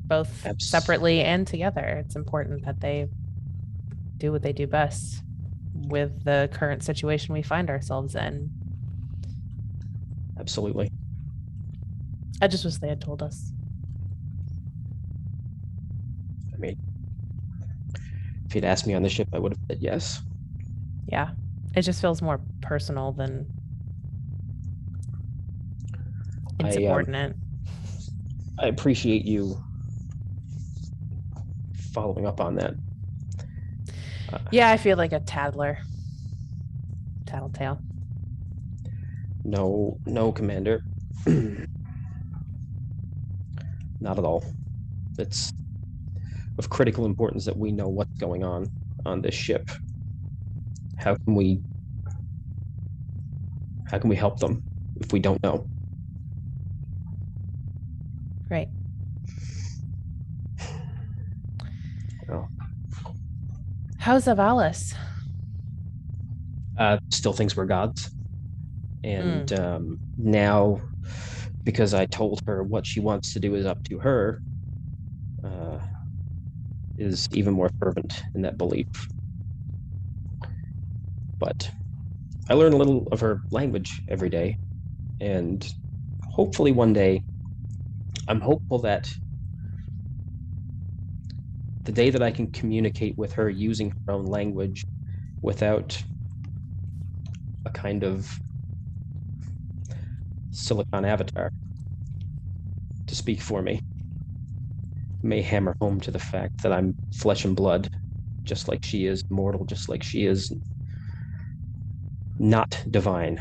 both separately and together. It's important that they do what they do best with the current situation we find ourselves in. Absolutely. I just wish they had told us. I mean, if you'd asked me on the ship, I would have said yes. Yeah, it just feels more personal than insubordinate. I appreciate you following up on that. Yeah, I feel like a tattletale. No, Commander. Not at all. It's of critical importance that we know what's going on this ship. How can we help them if we don't know? Right. Well, how's Avalis? Still thinks we're gods. And now, because I told her what she wants to do is up to her, is even more fervent in that belief. But I learn a little of her language every day, and hopefully one day, I'm hopeful that the day that I can communicate with her using her own language without a kind of silicon avatar to speak for me may hammer home to the fact that I'm flesh and blood, just like she is, mortal, just like she is, not divine.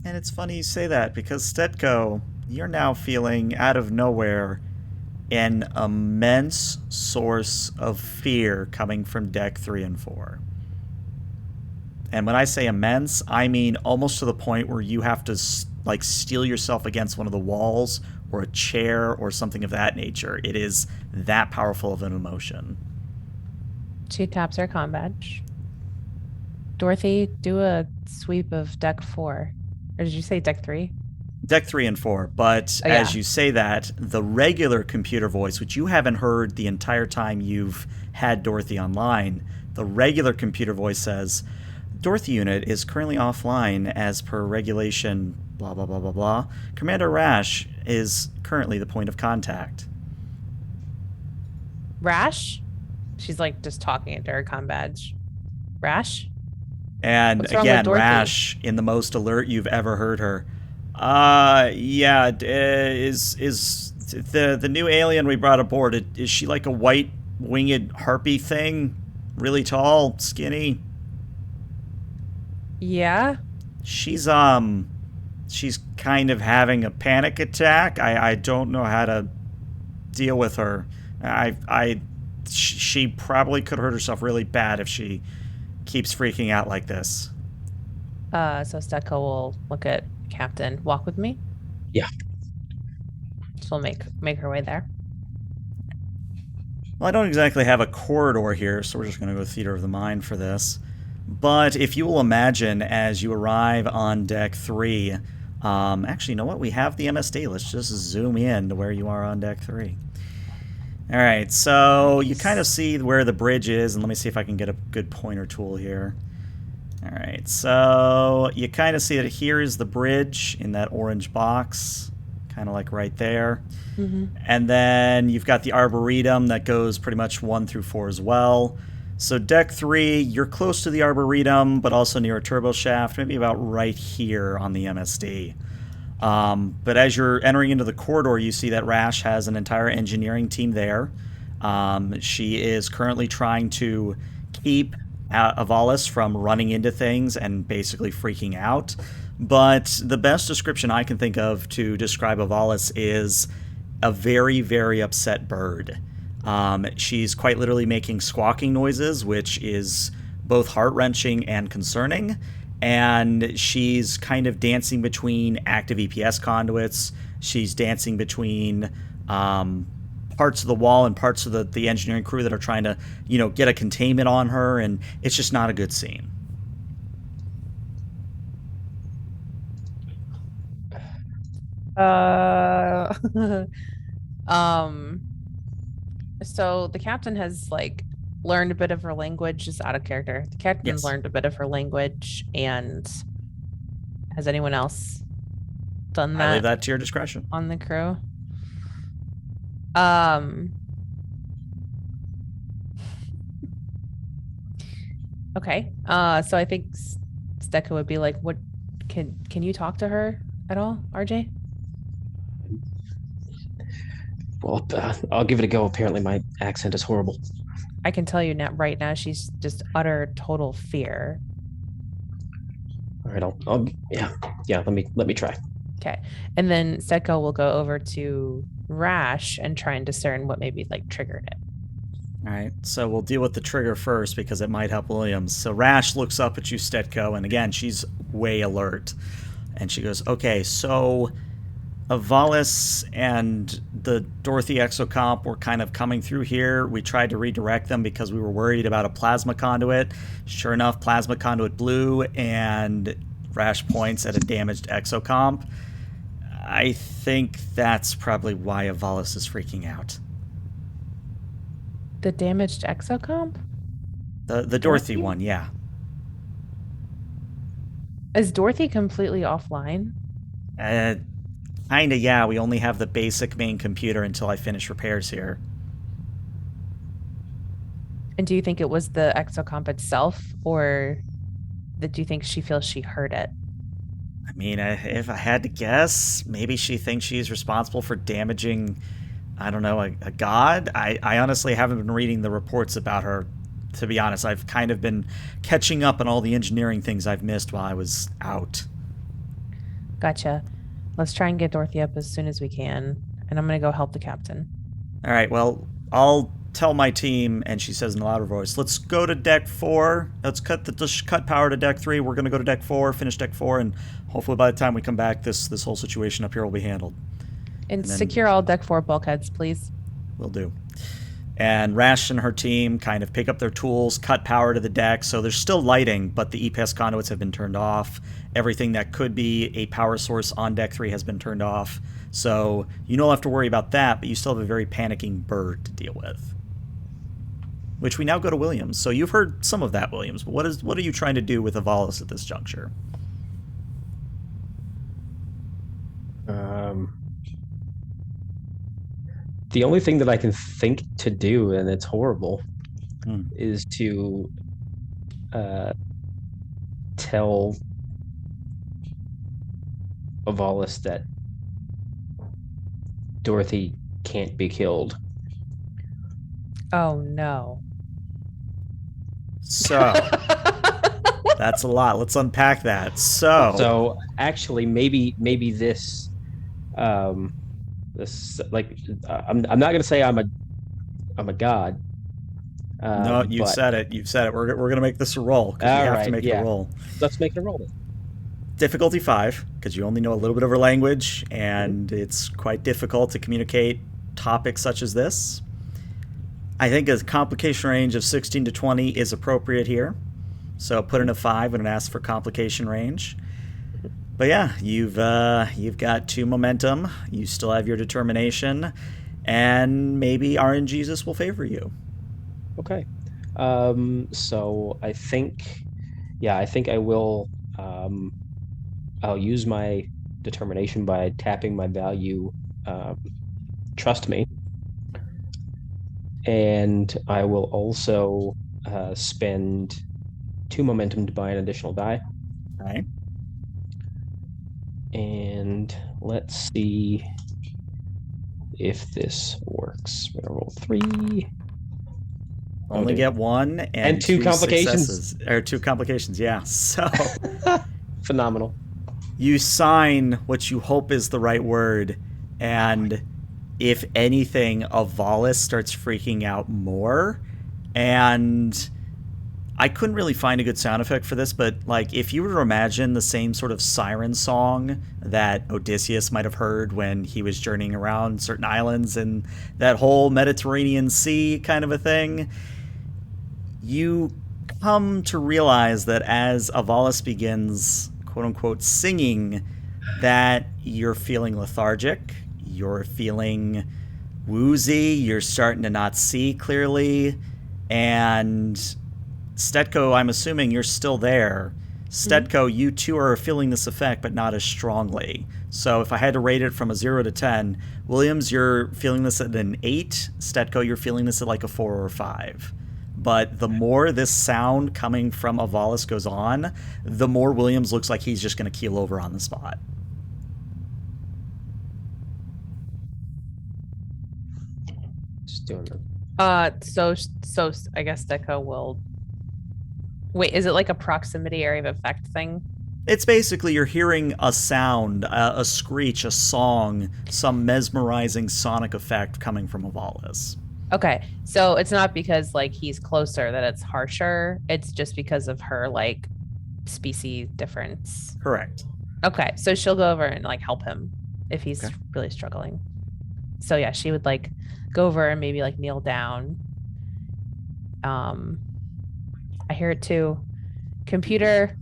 And it's funny you say that, because Stetko, you're now feeling out of nowhere an immense source of fear coming from deck 3 and 4. And when I say immense, I mean almost to the point where you have to like steel yourself against one of the walls or a chair or something of that nature. It is that powerful of an emotion. She taps her comm badge. Dorothy, do a sweep of deck 4. Or did you say deck 3? Deck 3 and 4, but as you say that, the regular computer voice, which you haven't heard the entire time you've had Dorothy online, the regular computer voice says, Dorothy unit is currently offline as per regulation blah blah blah blah blah. Commander Rash is currently the point of contact. Rash? She's like just talking into her comm badge. Rash? And What's wrong again, with Rash, in the most alert you've ever heard her. Is the new alien we brought aboard, is she like a white winged harpy thing? Really tall, skinny? Yeah. She's kind of having a panic attack. I don't know how to deal with her. She probably could hurt herself really bad if she keeps freaking out like this. So Stetko will look at Captain. Walk with me? Yeah. She'll make her way there. Well, I don't exactly have a corridor here, so we're just going to go theater of the mind for this. But if you will imagine, as you arrive on deck 3, actually, you know what? We have the MSD. Let's just zoom in to where you are on deck 3. All right, so you kind of see where the bridge is, and let me see if I can get a good pointer tool here. All right, so you kind of see that here is the bridge in that orange box, kind of like right there. And then you've got the Arboretum that goes pretty much 1 through 4 as well. So deck 3, you're close to the Arboretum, but also near a turbo shaft, maybe about right here on the MSD. But as you're entering into the corridor, you see that Rash has an entire engineering team there. She is currently trying to keep Avalis from running into things and basically freaking out. But the best description I can think of to describe Avalis is a very, very upset bird. She's quite literally making squawking noises, which is both heart-wrenching and concerning. And she's kind of dancing between active EPS conduits. She's dancing between parts of the wall and parts of the engineering crew that are trying to, get a containment on her. And it's just not a good scene. So the captain has learned a bit of her language, just out of character. The captain learned a bit of her language, and has anyone else done that? I leave that to your discretion. On the crew. Okay. So I think Steka would be like, "What? Can you talk to her at all, RJ?" Well, I'll give it a go. Apparently, my accent is horrible. I can tell you right now, she's just utter total fear. All right, let me try. Okay, and then Setko will go over to Rash and try and discern what maybe triggered it. All right, so we'll deal with the trigger first because it might help Williams. So Rash looks up at you, Stetko, and again, she's way alert. And she goes, okay, so Avalis and the Dorothy Exocomp were kind of coming through here. We tried to redirect them because we were worried about a plasma conduit. Sure enough, plasma conduit blew, and Rash points at a damaged Exocomp. I think that's probably why Avalis is freaking out. The damaged Exocomp? The Dorothy one, yeah. Is Dorothy completely offline? Kinda, yeah. We only have the basic main computer until I finish repairs here. And do you think it was the Exocomp itself, or do you think she feels she heard it? I mean, if I had to guess, maybe she thinks she's responsible for damaging, I don't know, a god? I honestly haven't been reading the reports about her, to be honest. I've kind of been catching up on all the engineering things I've missed while I was out. Gotcha. Let's try and get Dorothy up as soon as we can, and I'm going to go help the captain. All right, well, I'll tell my team, and she says in a louder voice, let's go to deck 4. Let's cut power to deck 3. We're going to go to deck 4, finish deck 4, and hopefully by the time we come back, this whole situation up here will be handled. And secure all deck 4 bulkheads, please. Will do. And Rash and her team kind of pick up their tools, cut power to the deck. So there's still lighting, but the EPS conduits have been turned off. Everything that could be a power source on deck 3 has been turned off. So you don't have to worry about that, but you still have a very panicking bird to deal with. Which we now go to Williams. So you've heard some of that, Williams. But what are you trying to do with Avalis at this juncture? The only thing that I can think to do, and it's horrible, is to tell Avalis that Dorothy can't be killed. Oh, no. So, that's a lot. Let's unpack that. So actually, maybe this... I'm not gonna say I'm a god. No, you said it. You've said it. We're gonna make this a roll because we have to make it a roll. Let's make it a roll then. Difficulty 5 because you only know a little bit of her language, and it's quite difficult to communicate topics such as this. I think a complication range of 16 to 20 is appropriate here. So put in a 5 and ask for complication range. But yeah, you've got 2 momentum. You still have your determination. and maybe RNGesus will favor you. Okay. So I think I will. I'll use my determination by tapping my value. Trust me. And I will also spend 2 momentum to buy an additional die. All right. And let's see if this works. I'm gonna roll 3. Only get 1 and 2 complications. Successes, or 2 complications, yeah. So Phenomenal. you sign what you hope is the right word, and if anything, Avalis starts freaking out more. And I couldn't really find a good sound effect for this, but like if you were to imagine the same sort of siren song that Odysseus might have heard when he was journeying around certain islands and that whole Mediterranean Sea kind of a thing, you come to realize that as Avalis begins, quote unquote, singing, that you're feeling lethargic, you're feeling woozy, you're starting to not see clearly, and Stetko, I'm assuming you're still there. Stetko, you too are feeling this effect, but not as strongly. So if I had to rate it from a 0 to 10, Williams, you're feeling this at an 8. Stetko, you're feeling this at like a 4 or 5. But the more this sound coming from Avalis goes on, the more Williams looks like he's just going to keel over on the spot. Just doing them. So I guess Deco will. Wait, is it like a proximity area of effect thing? It's basically you're hearing a sound, a screech, a song, some mesmerizing sonic effect coming from Avalis. Okay, so it's not because like he's closer that it's harsher. It's just because of her like species difference. Correct. Okay, so she'll go over and like help him if he's Okay. really struggling. So yeah, she would like go over and maybe like kneel down. I hear it too. Computer.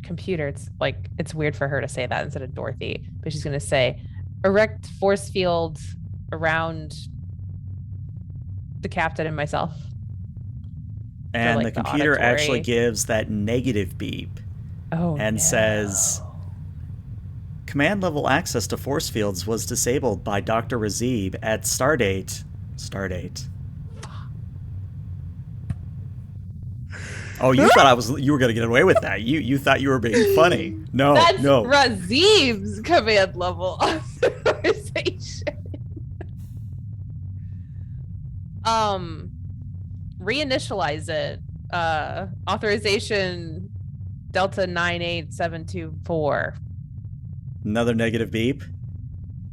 It's like it's weird for her to say that instead of Dorothy, but she's gonna say, erect force field around the captain and myself. And like, the the computer auditory. actually gives that negative beep and says, command level access to force fields was disabled by Dr. Razib at Stardate. Oh, you thought you were going to get away with that. You thought you were being funny. No, That's no. Razib's command level authorization. Reinitialize it. Authorization Delta 98724. Another negative beep.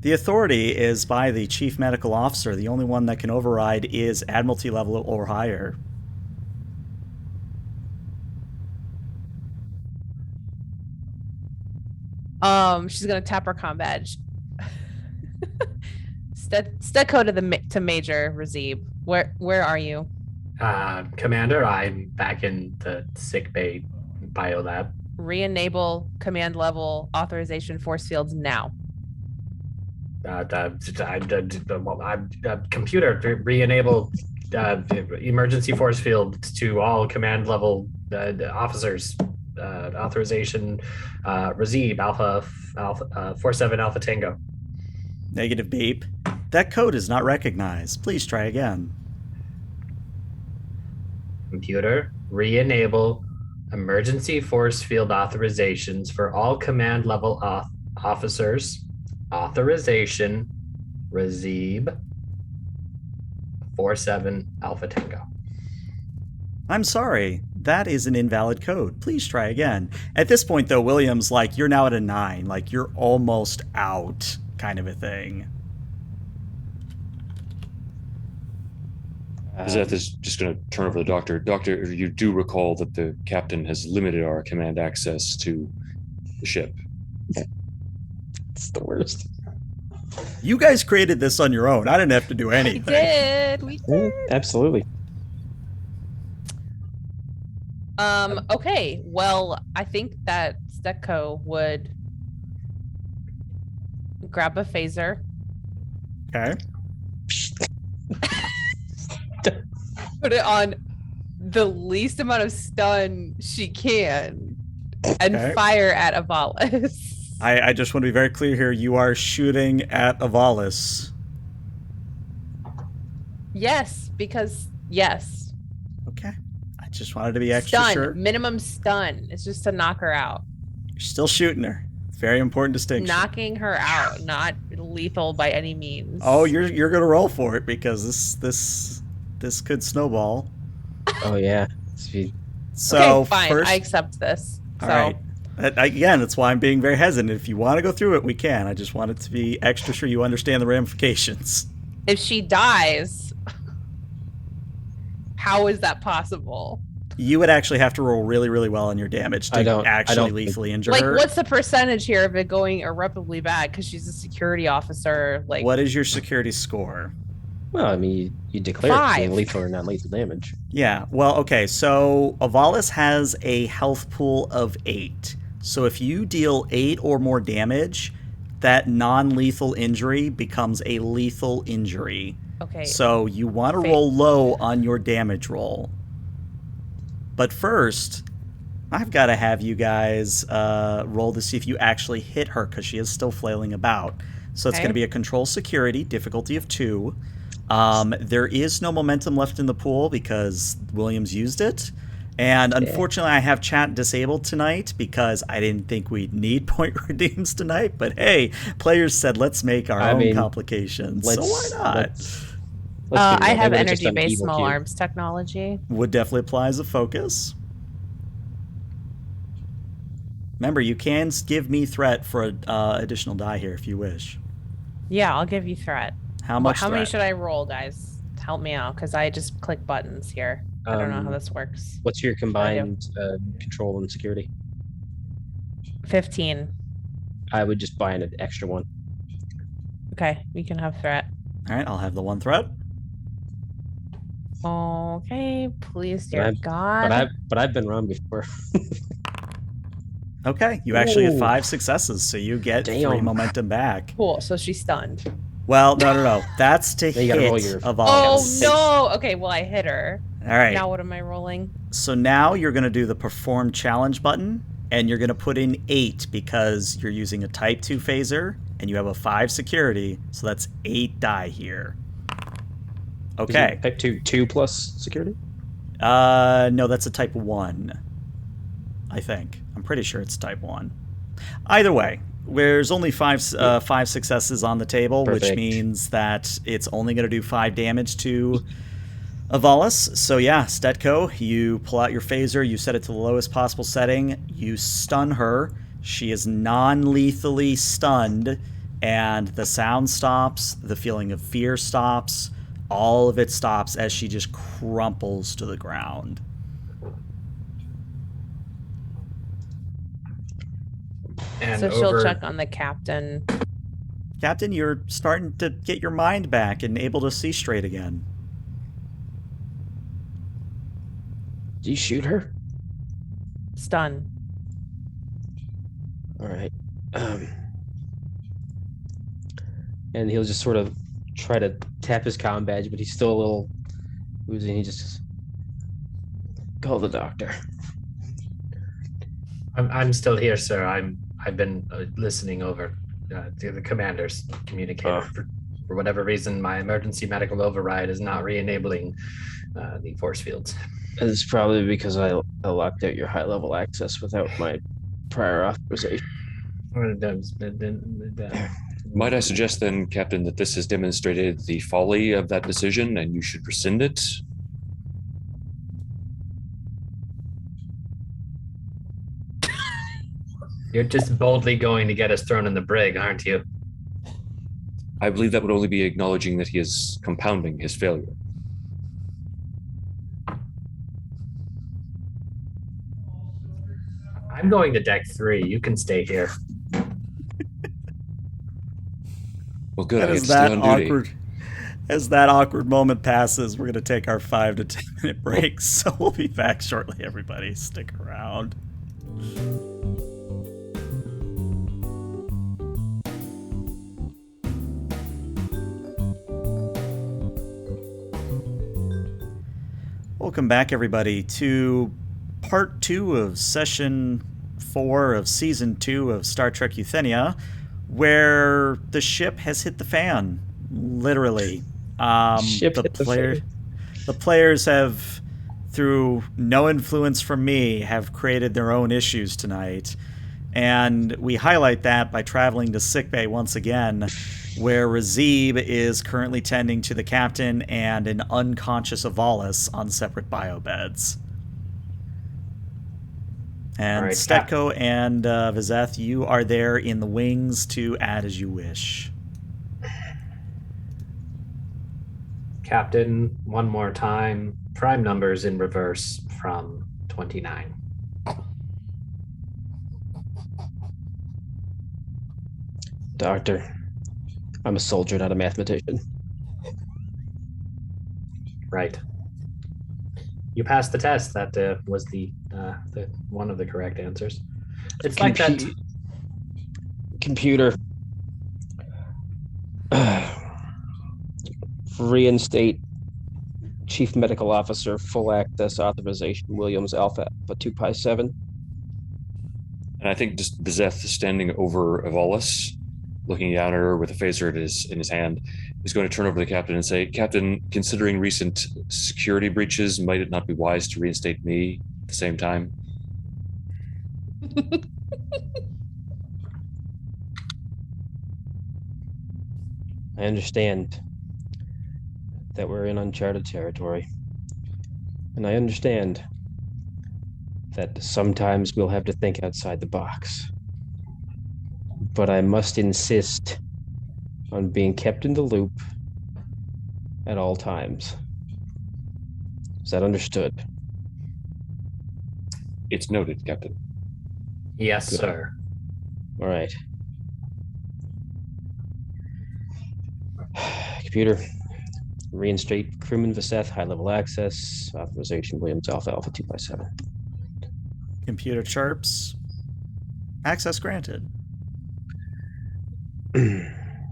The authority is by the chief medical officer. The only one that can override is Admiralty level or higher. She's gonna tap her comm badge. Stecco to Major Razib. Where are you? Commander, I'm back in the sick bay biolab. Re-enable command level authorization force fields now. Computer, re-enable emergency force field to all command level officers. Authorization Razib Alpha 47 Alpha Tango. Negative beep. That code is not recognized. Please try again. Computer, re-enable emergency force field authorizations for all command level officers. Authorization Razib 47 Alpha Tango. I'm sorry. That is an invalid code. Please try again. At this point, though, Williams, like, you're now at a 9. Like, you're almost out, kind of a thing. Zeth is just going to turn over to the doctor. Doctor, you do recall that the captain has limited our command access to the ship. It's the worst. You guys created this on your own. I didn't have to do anything. We did. Absolutely. Okay, well, I think that Stecco would grab a phaser Okay. Put it on the least amount of stun she can and Okay. fire at Avalis. I just want to be very clear here. You are shooting at Avalis. Yes, because yes. Okay. I just wanted to be extra Stun, sure. minimum stun. It's just to knock her out. You're still shooting her. Very important distinction. Knocking her out, not lethal by any means. Oh, you're gonna roll for it because this could snowball. Oh yeah. So okay, fine. first, I accept this. all So right. Again, that's why I'm being very hesitant. If you want to go through it, we can. I just wanted to be extra sure you understand the ramifications. if she dies, how is that possible? You would actually have to roll really, really well on your damage to I don't lethally injure Like, her. what's the percentage here of it going irreparably bad because she's a security officer? Like, What is your security score? Well, I mean, you declare it 5. being lethal or non-lethal damage. Yeah, well, okay, so Avalis has a health pool of 8. So if you deal 8 or more damage, that non-lethal injury becomes a lethal injury. okay, So you want to roll low on your damage roll. But first, I've got to have you guys roll to see if you actually hit her, because she is still flailing about. So it's Okay. going to be a control security, difficulty of 2. There is no momentum left in the pool because Williams used it. And unfortunately, I have chat disabled tonight because I didn't think we'd need point redeems tonight. But hey, players said let's make our own complications. So why not? Let's I figure it out. have They would've just done energy-based evil small cube. arms technology. Would definitely apply as a focus. Remember, you can give me threat for an additional die here if you wish. Yeah, I'll give you threat. How much How many threat? should I roll, guys? Help me out, because I just click buttons here. I don't know how this works. What's your combined control and security? 15. I would just buy an extra one. Okay, we can have threat. All right, I'll have the 1 threat. Okay, please, dear I've- God. But I've been wrong before. Okay, you actually get Ooh. 5 successes, so you get 3 Damn. momentum back. Cool, so she's stunned. Well, no. That's to Now you gotta roll hit your- of Oh, all. no! Okay, well, I hit her. All right. Now what am I rolling? So now you're going to do the perform challenge button, and you're going to put in 8 because you're using a type 2 phaser, and you have a 5 security, so that's 8 die here. Okay. Type 2 plus security? No, that's a type 1, I think. I'm pretty sure it's type 1. Either way, there's only 5 successes on the table, which Perfect. means that it's only going to do 5 damage to Avalis. So yeah, Stetko, you pull out your phaser, you set it to the lowest possible setting, you stun her. She is non-lethally stunned, and the sound stops, the feeling of fear stops, all of it stops as she just crumples to the ground. And So she'll over, check on the captain. Captain, you're starting to get your mind back and able to see straight again. Do you shoot her? Stun. All right. And he'll just sort of try to tap his comm badge, but he's still a little woozy. And he just call the doctor. I'm still here, sir. I've been listening over to the commander's communicator. For whatever reason, my emergency medical override is not re-enabling the force fields. It's probably because I locked out your high level access without my prior authorization. Might I suggest then, Captain, that this has demonstrated the folly of that decision and you should rescind it? You're just boldly going to get us thrown in the brig, aren't you? I believe that would only be acknowledging that he is compounding his failure. I'm going to deck 3. You can stay here. Well, good. I get As to stay that on duty. awkward moment passes, we're going to take our 5 to 10 minute break. So we'll be back shortly, everybody. Stick around. Welcome back, everybody, to part 2 of session 4 of season 2 of Star Trek Euthenia, where the ship has hit the fan, literally. The players have, through no influence from me, have created their own issues tonight. And we highlight that by traveling to sickbay once again, where Razib is currently tending to the captain and an unconscious Avalis on separate biobeds. And right, Stetko and Vizeth, you are there in the wings to add as you wish. Captain, one more time. Prime numbers in reverse from 29. Doctor, I'm a soldier, not a mathematician. Right. You passed the test. That was the one of the correct answers. It's like that. Computer. Reinstate Chief Medical Officer, full access authorization, Williams Alpha 2 Pi 7. And I think just Bezeth standing over Avalis, looking down at her with a phaser in his hand, is going to turn over to the captain and say, Captain, considering recent security breaches, might it not be wise to reinstate me at the same time? I understand that we're in uncharted territory. And I understand that sometimes we'll have to think outside the box. But I must insist on being kept in the loop at all times. Is that understood? It's noted, Captain. Yes, Good. sir. All right. Computer, reinstate crewman Vaseth, high-level access, authorization Williams Alpha 2 Pi 7. Computer chirps. Access granted.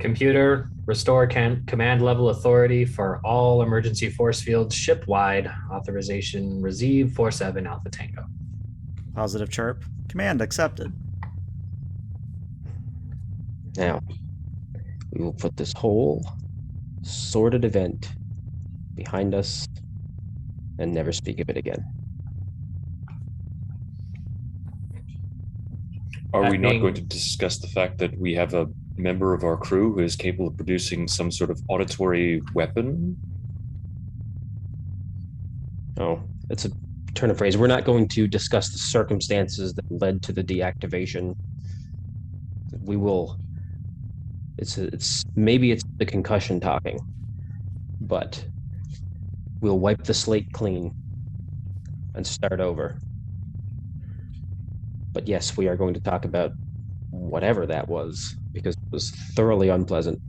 Computer, restore command level authority for all emergency force fields ship-wide. Authorization Razib 47 Alpha Tango. Positive chirp. Command accepted. Now, we will put this whole sordid event behind us and never speak of it again. Are we not going to discuss the fact that we have a member of our crew who is capable of producing some sort of auditory weapon? Oh, it's a turn of phrase. We're not going to discuss the circumstances that led to the deactivation. We will. It's maybe it's the concussion talking, but we'll wipe the slate clean and start over. But yes, we are going to talk about whatever that was, because it was thoroughly unpleasant.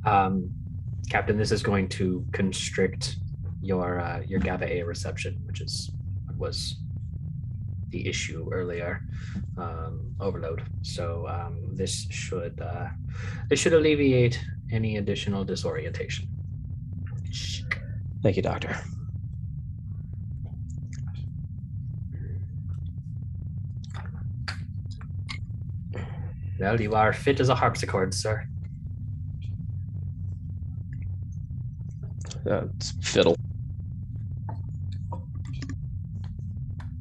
Captain, this is going to constrict your GABA A reception, which is what was the issue earlier. Overload. So this should alleviate any additional disorientation. Thank you, Doctor. Well, you are fit as a harpsichord, sir. It's fiddle.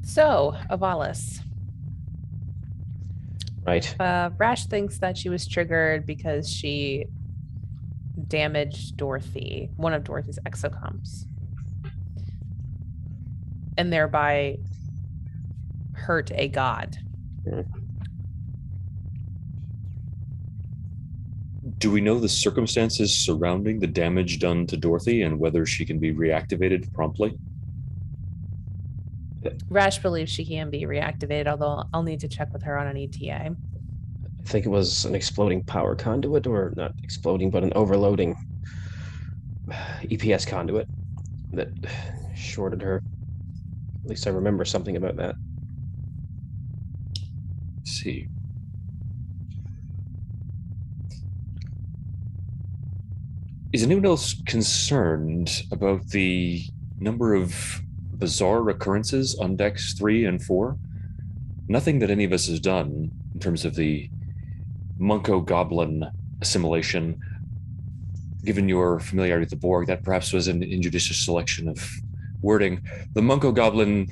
So, Avalis. Right. Rash thinks that she was triggered because she damaged Dorothy, one of Dorothy's exocoms, and thereby hurt a god. Do we know the circumstances surrounding the damage done to Dorothy and whether she can be reactivated promptly? Rash believes she can be reactivated, although I'll need to check with her on an ETA. I think it was an exploding power conduit, or not exploding, but an overloading EPS conduit that shorted her. At least I remember something about that. Let's see. Is anyone else concerned about the number of bizarre recurrences on decks 3 and 4. Nothing that any of us has done in terms of the Munko Goblin assimilation. Given your familiarity with the Borg, that perhaps was an injudicious selection of wording. The Munko Goblin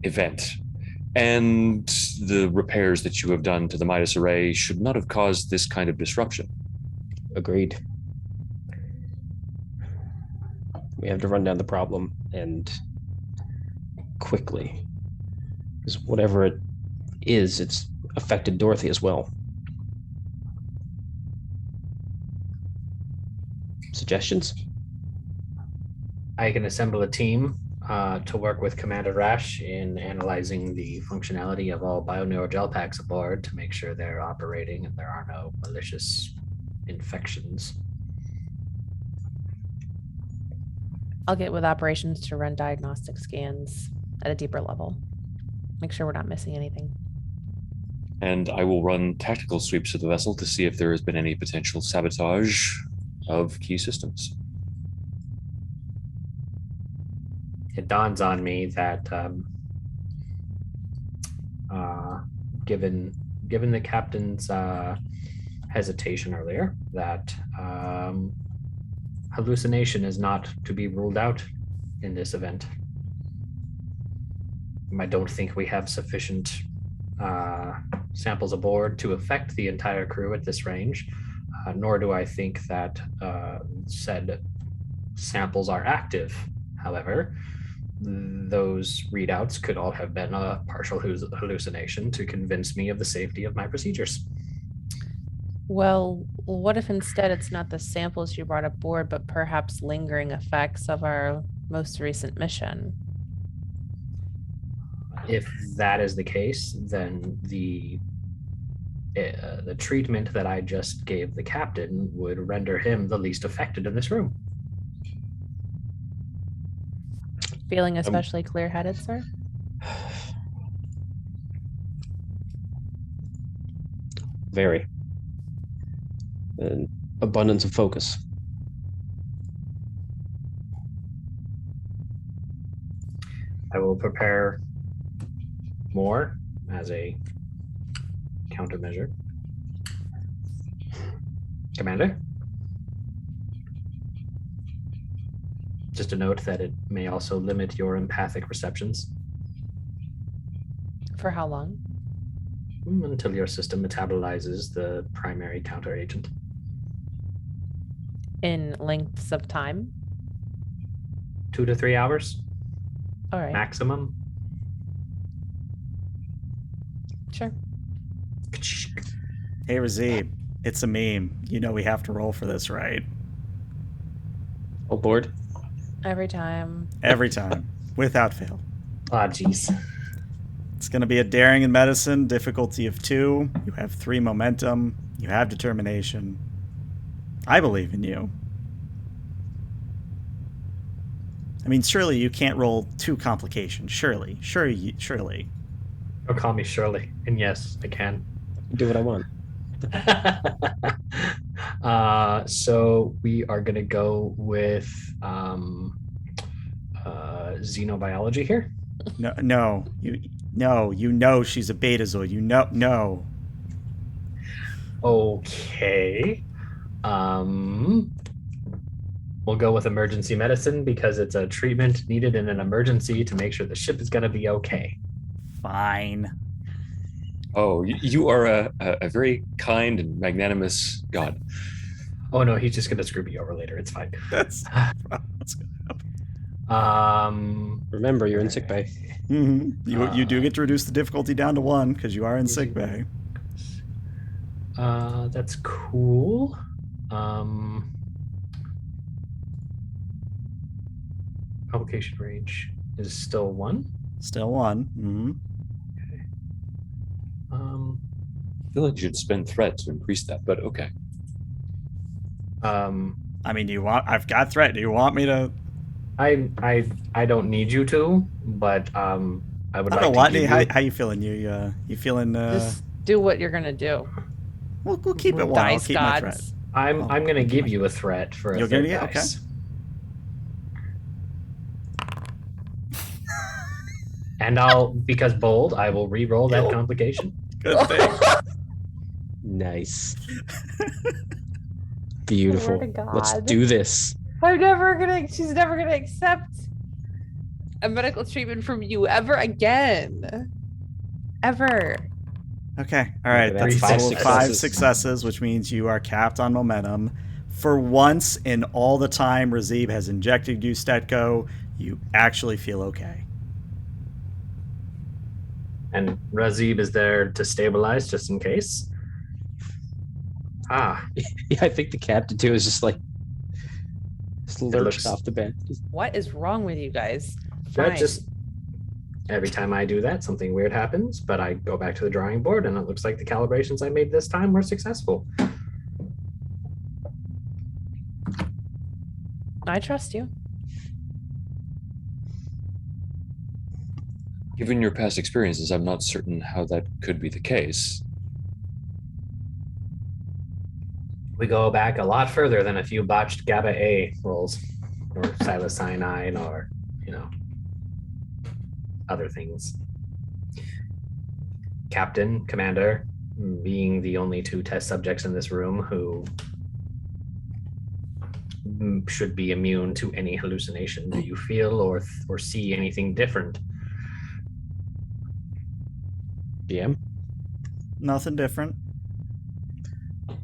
event and the repairs that you have done to the Midas Array should not have caused this kind of disruption. Agreed. We have to run down the problem, and quickly. Because whatever it is, it's affected Dorothy as well. Suggestions? I can assemble a team to work with Commander Rash in analyzing the functionality of all bioneural packs aboard to make sure they're operating and there are no malicious infections. I'll get with operations to run diagnostic scans at a deeper level. Make sure we're not missing anything. And I will run tactical sweeps of the vessel to see if there has been any potential sabotage of key systems. It dawns on me that given the captain's hesitation earlier, that hallucination is not to be ruled out in this event. I don't think we have sufficient samples aboard to affect the entire crew at this range, nor do I think that said samples are active. However, those readouts could all have been a partial hallucination to convince me of the safety of my procedures. Well, what if instead it's not the samples you brought aboard, but perhaps lingering effects of our most recent mission? If that is the case, then the treatment that I just gave the captain would render him the least affected in this room. Feeling especially clear-headed, sir? Very. An abundance of focus. I will prepare more as a countermeasure. Commander? Just a note that it may also limit your empathic receptions. For how long? Until your system metabolizes the primary counteragent. In lengths of time? 2 to 3 hours All right. maximum. Sure. Hey, Razib, it's a meme. You know we have to roll for this, right? Oh, board? Every time. Every time, without fail. Ah, jeez. It's going to be a daring in medicine, difficulty of 2. You have 3 momentum. You have determination. I believe in you. I mean, surely you can't roll 2 complications. Surely. Surely. Don't call me Shirley. And yes, I can. Do what I want. So we are going to go with xenobiology here. No, you know she's a betazoid. No. Okay. We'll go with emergency medicine because it's a treatment needed in an emergency to make sure the ship is going to be okay. Fine. Oh, you are a very kind and magnanimous god. Oh no, he's just going to screw me over later. It's fine. That's gonna happen. Remember, you're in sickbay. Mm-hmm. You do get to reduce the difficulty down to 1 because you are in sickbay. That's cool. Complication range is still 1. Still 1. Mm-hmm. Okay. I feel like you should spend threat to increase that, but okay. I mean, I've got threat. Do you want me to? I don't need you to, but I would like to Watney, give you... how you feeling? You feeling? Just do what you're gonna do. We'll keep it 1. I'll Dice keep my threat. gods. I'm gonna give you a threat for a You're third gonna dice. And because bold, I will re-roll that complication. Good thing. Nice. Beautiful. Swear to Let's God. do this. She's never gonna accept a medical treatment from you ever again. Ever. Okay. All right. Look at That's that. a total of 5 Successes. successes, which means you are capped on momentum. For once in all the time Razib has injected you, Stetko, you actually feel okay. And Razib is there to stabilize just in case. Ah, Yeah, I think the captain too is just lurched looks- off the bed. What is wrong with you guys? that Fine. just every time I do that, something weird happens. But I go back to the drawing board, and it looks like the calibrations I made this time were successful. I trust you. Given your past experiences, I'm not certain how that could be the case. We go back a lot further than a few botched GABA A rolls, or psilocyanide, or other things. Captain, Commander, being the only 2 test subjects in this room who should be immune to any hallucination, do you feel or see anything different? GM? Nothing different.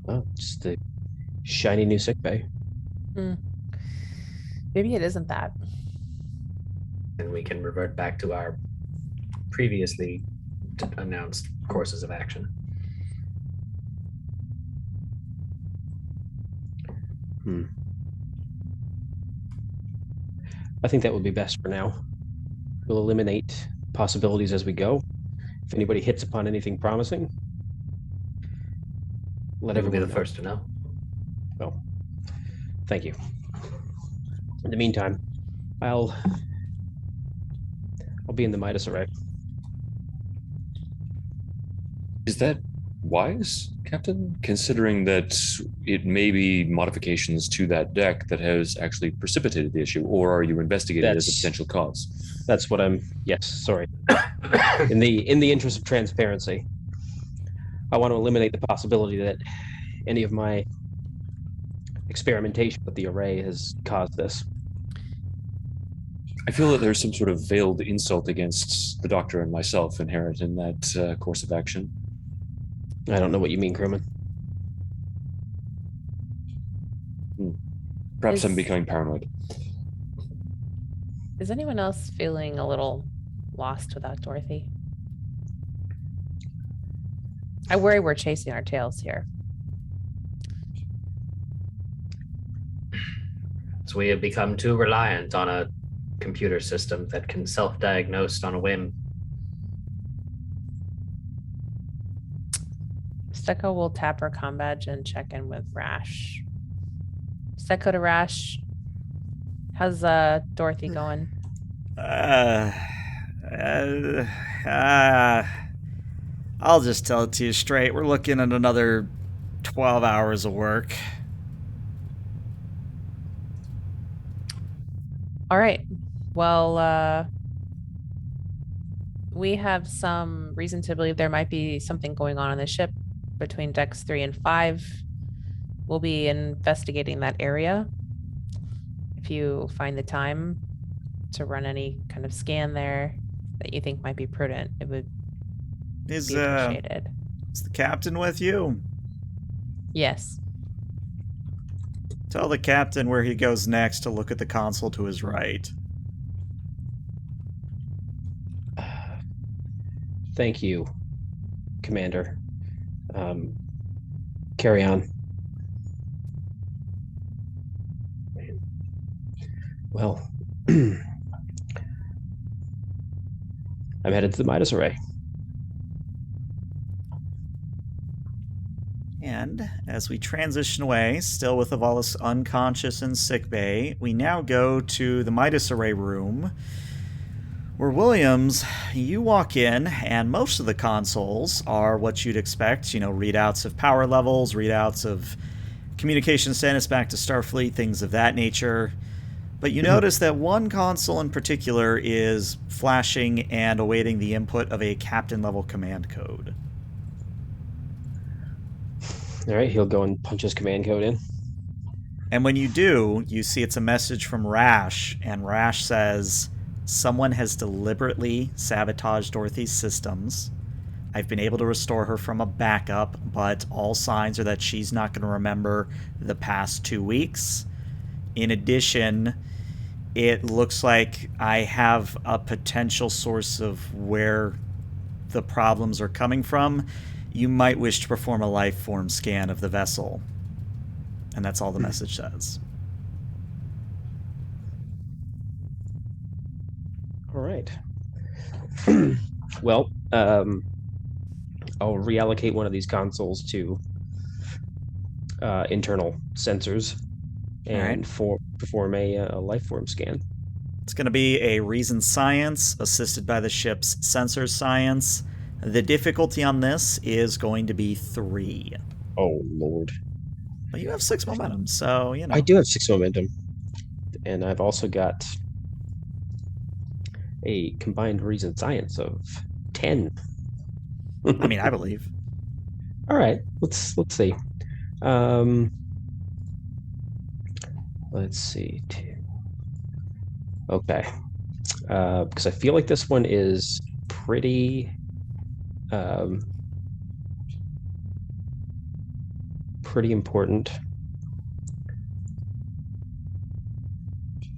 Oh, just the shiny new sick bay. Maybe it isn't that. And we can revert back to our previously announced courses of action. I think that would be best for now. We'll eliminate possibilities as we go. If anybody hits upon anything promising, let We'll be everyone the know. first to know. Well, thank you. In the meantime, I'll be in the Midas array. Is that wise, Captain? Considering that it may be modifications to that deck that has actually precipitated the issue, or are you investigating it as a That's- potential cause? That's what I'm. Yes, sorry. In the interest of transparency, I want to eliminate the possibility that any of my experimentation with the array has caused this. I feel that there's some sort of veiled insult against the Doctor and myself inherent in that course of action. I don't know what you mean, Crewman. Perhaps I'm Is- becoming paranoid. Is anyone else feeling a little lost without Dorothy? I worry we're chasing our tails here. So we have become too reliant on a computer system that can self-diagnose on a whim. Stecco will tap her comm badge and check in with Rash. Stecco to Rash. How's Dorothy going? I'll just tell it to you straight. We're looking at another 12 hours of work. All right. Well, we have some reason to believe there might be something going on the ship between decks 3 and 5. We'll be investigating that area. If you find the time to run any kind of scan there that you think might be prudent, it would Is be appreciated. the captain with you? Yes. Tell the captain where he goes next to look at the console to his right. Thank you, Commander. Carry on. Well, I'm headed to the Midas array. And as we transition away, still with Avalis unconscious in sickbay, we now go to the Midas Array room, where Williams, you walk in, and most of the consoles are what you'd expect, readouts of power levels, readouts of communication status back to Starfleet, things of that nature. But you notice that one console in particular is flashing and awaiting the input of a captain-level command code. All right, he'll go and punch his command code in. And when you do, you see it's a message from Rash, and Rash says, "Someone has deliberately sabotaged Dorothy's systems. I've been able to restore her from a backup, but all signs are that she's not going to remember the past 2 weeks. In addition, it looks like I have a potential source of where the problems are coming from. You might wish to perform a life form scan of the vessel." And that's all the message says. All right. Well, I'll reallocate one of these consoles to internal sensors and perform a life form scan. It's going to be a reason science assisted by the ship's sensor science. The difficulty on this is going to be 3. Oh, Lord. But you have 6 momentum, so, you know. I do have 6 momentum. And I've also got a combined reason science of 10. I mean, I believe. All right, let's see. Let's see. 2. Okay. Because I feel like this one is pretty important.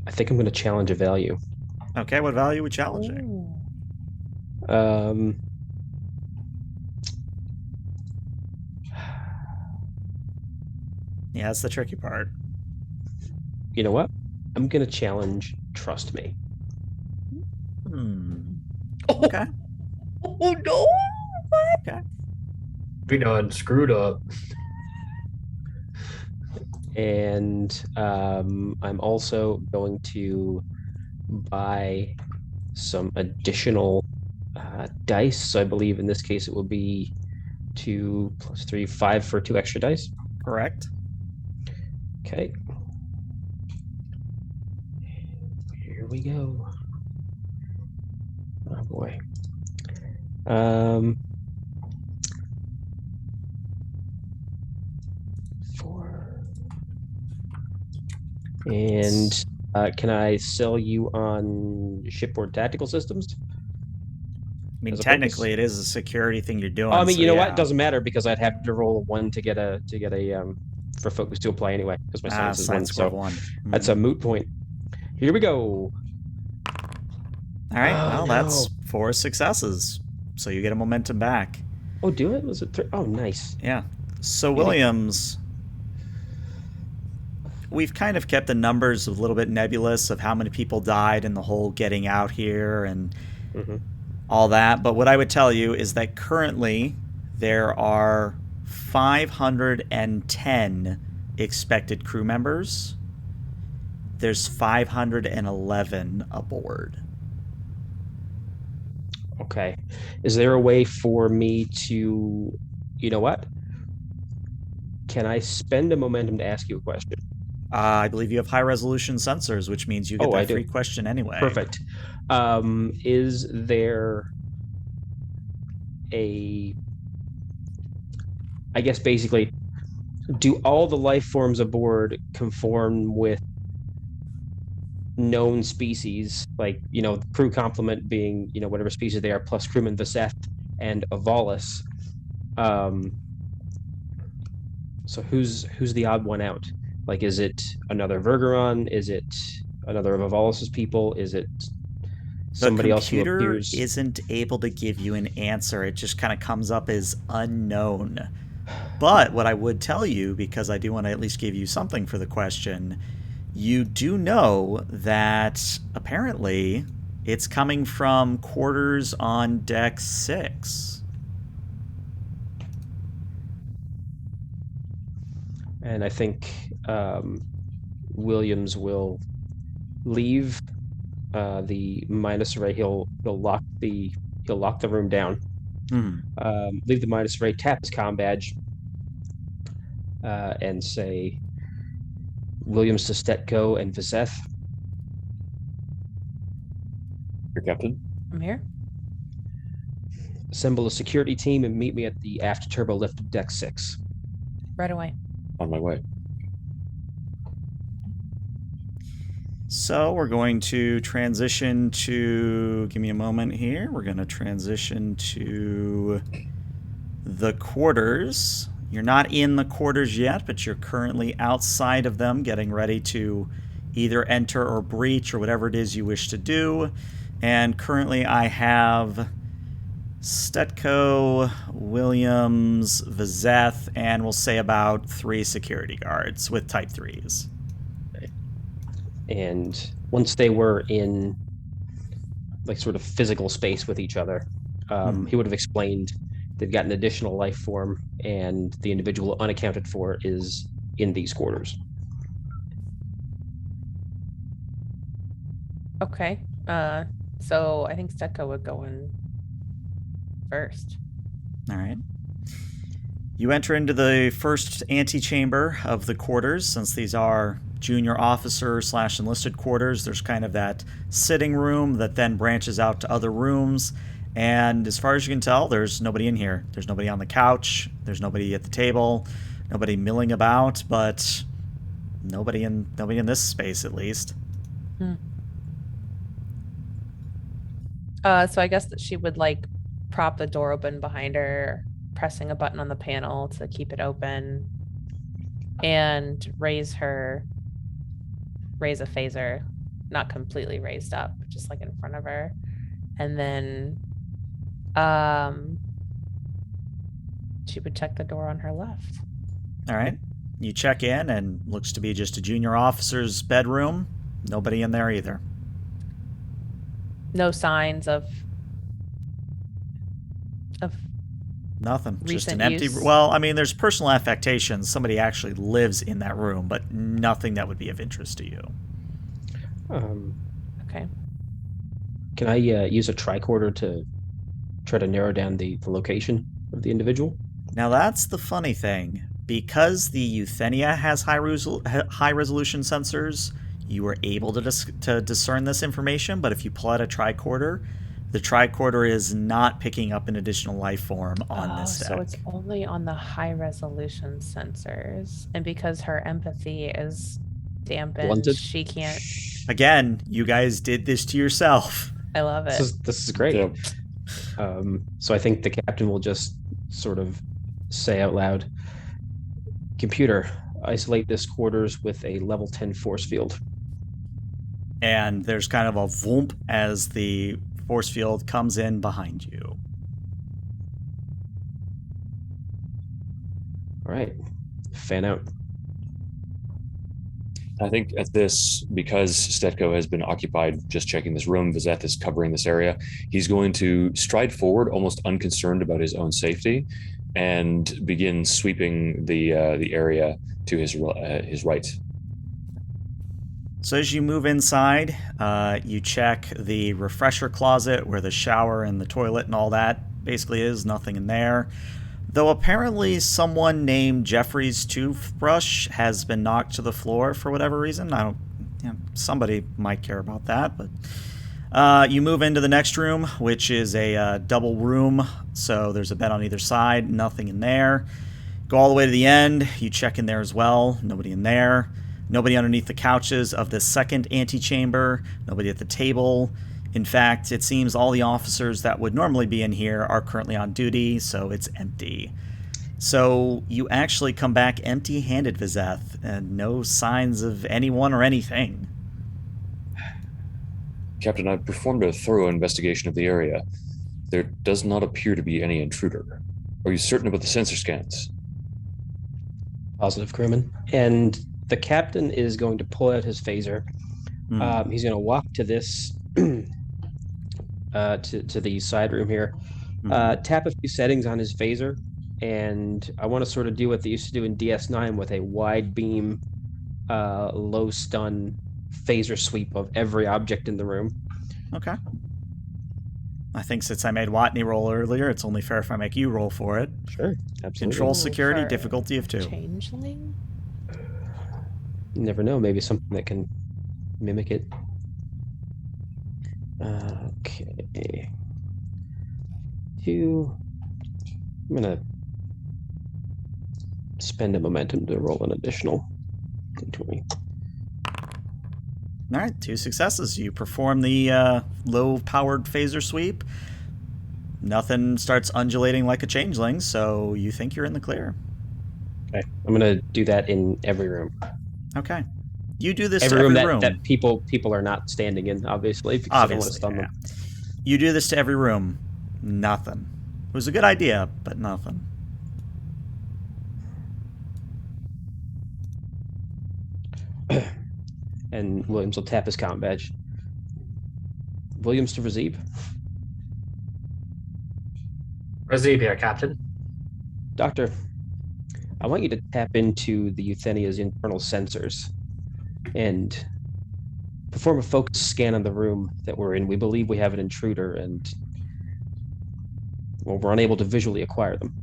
I think I'm going to challenge a value. Okay, what value are we challenging? Ooh. Yeah, that's the tricky part. You know what? I'm going to challenge trust me. Okay. Oh, no. Okay. We done screwed up. And I'm also going to buy some additional dice. So I believe in this case it will be 2 + 3, 5 for 2 extra dice. Correct. Okay. Here we go. Oh boy. 4. And can I sell you on shipboard tactical systems? I mean, As a technically, it is a security thing you're doing. Oh, I mean, so you know what? yeah. It doesn't matter because I'd have to roll a 1 to get a for focus to apply anyway because my science is 1. Science score So of 1. that's a moot point. Here we go. All right. Oh, Well, no. that's 4 successes. So you get a momentum back. Oh, do it? Was it 3? Oh, nice. Yeah. So, Williams, we've kind of kept the numbers a little bit nebulous of how many people died in the whole getting out here and all that. But what I would tell you is that currently there are 510 expected crew members. There's 511 aboard. Okay. Is there a way for me to, you know what? Can I spend a momentum to ask you a question? I believe you have high resolution sensors, which means you get that free question anyway. Perfect. Is there I guess basically, do all the life forms aboard conform with known species, like, you know, crew complement being, you know, whatever species they are, plus crewman Vaseth and Avalis. So who's the odd one out? Like, is it another Vergeron? Is it another of Avalis's people? Is it somebody else who appears? The computer isn't able to give you an answer. It just kind of comes up as unknown. But what I would tell you, because I do want to at least give you something for the question, you do know that apparently it's coming from quarters on deck 6. And I think Williams will leave the minus array. He'll lock the room down. Leave the minus array, tap his comm badge, and say, Williams to Stetko and Vaseth, Your captain. I'm here. Assemble a security team and meet me at the aft turbo lift of Deck 6. Right away. On my way. So we're going to transition to, give me a moment here. We're going to transition to the quarters. You're not in the quarters yet, but you're currently outside of them, getting ready to either enter or breach or whatever it is you wish to do. And currently I have Stetko, Williams, Vizeth, and we'll say about 3 security guards with type 3s. And once they were in like sort of physical space with each other, he would have explained they've got an additional life form and the individual unaccounted for is in these quarters. Okay. So I think Stetko would go in first. All right. You enter into the first antechamber of the quarters. Since these are junior officer / enlisted quarters, there's kind of that sitting room that then branches out to other rooms. And as far as you can tell, there's nobody in here. There's nobody on the couch. There's nobody at the table. Nobody milling about, but nobody in this space at least. So I guess that she would like prop the door open behind her, pressing a button on the panel to keep it open, and raise a phaser, not completely raised up, just like in front of her. And then she would check the door on her left. All right. You check in and looks to be just a junior officer's bedroom. Nobody in there either. No signs of Nothing. Just an recent empty. use? Well, I mean, there's personal affectations. Somebody actually lives in that room, but nothing that would be of interest to you. Okay. Can I use a tricorder to try to narrow down the location of the individual? Now that's the funny thing. Because the Euthenia has high resolution sensors, you were able to discern this information, but if you pull out a tricorder, the tricorder is not picking up an additional life form on this deck. So it's only on the high resolution sensors. And because her empathy is dampened, Blunted? she can't. Again, you guys did this to yourself. I love it. This is great. Yeah. So I think the captain will just sort of say out loud, "Computer, isolate this quarters with a level 10 force field." And there's kind of a voomp as the force field comes in behind you. All right. Fan out. I think at this, because Stetko has been occupied just checking this room, Vizeth is covering this area, he's going to stride forward, almost unconcerned about his own safety, and begin sweeping the area to his right. So as you move inside, you check the refresher closet where the shower and the toilet and all that basically is. Nothing in there. Though apparently someone named Jeffrey's toothbrush has been knocked to the floor for whatever reason. Somebody might care about that, but you move into the next room, which is a double room. So there's a bed on either side. Nothing in there. Go all the way to the end. You check in there as well. Nobody in there. Nobody underneath the couches of the second antechamber. Nobody at the table. In fact, it seems all the officers that would normally be in here are currently on duty, so it's empty. So you actually come back empty-handed, Vizeth, and no signs of anyone or anything. Captain, I've performed a thorough investigation of the area. There does not appear to be any intruder. Are you certain about the sensor scans? Positive, crewman. And the captain is going to pull out his phaser. He's going to walk to this to the side room here, tap a few settings on his phaser, and I want to sort of do what they used to do in DS9 with a wide beam, low stun phaser sweep of every object in the room. Okay. I think since I made Watney roll earlier, it's only fair if I make you roll for it. Sure, absolutely. Control security, For difficulty of 2. Changeling? You never know, maybe something that can mimic it. Okay. I'm gonna spend a momentum to roll an additional d20. All right, 2 successes. You perform the low-powered phaser sweep. Nothing starts undulating like a changeling, so you think you're in the clear. Okay, I'm gonna do that in every room. Okay. You do this Every to room every that, room. that people are not standing in, obviously, because I don't want to stun them. You do this to every room. Nothing. It was a good idea, but nothing. And Williams will tap his comm badge. Williams to Razib. Razib here, Captain. Doctor, I want you to tap into the Euthenia's internal sensors and perform a focus scan on the room that we're in. We believe we have an intruder, and we're unable to visually acquire them.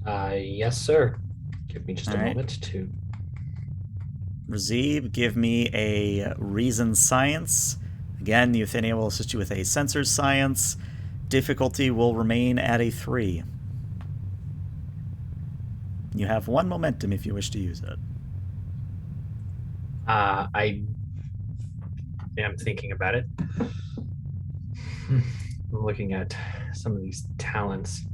Yes, sir. Give me just a moment to... Razib, give me a reason science. Again, Euthenia will assist you with a sensors science. Difficulty will remain at a 3. You have 1 momentum if you wish to use it. I am thinking about it. I'm looking at some of these talents.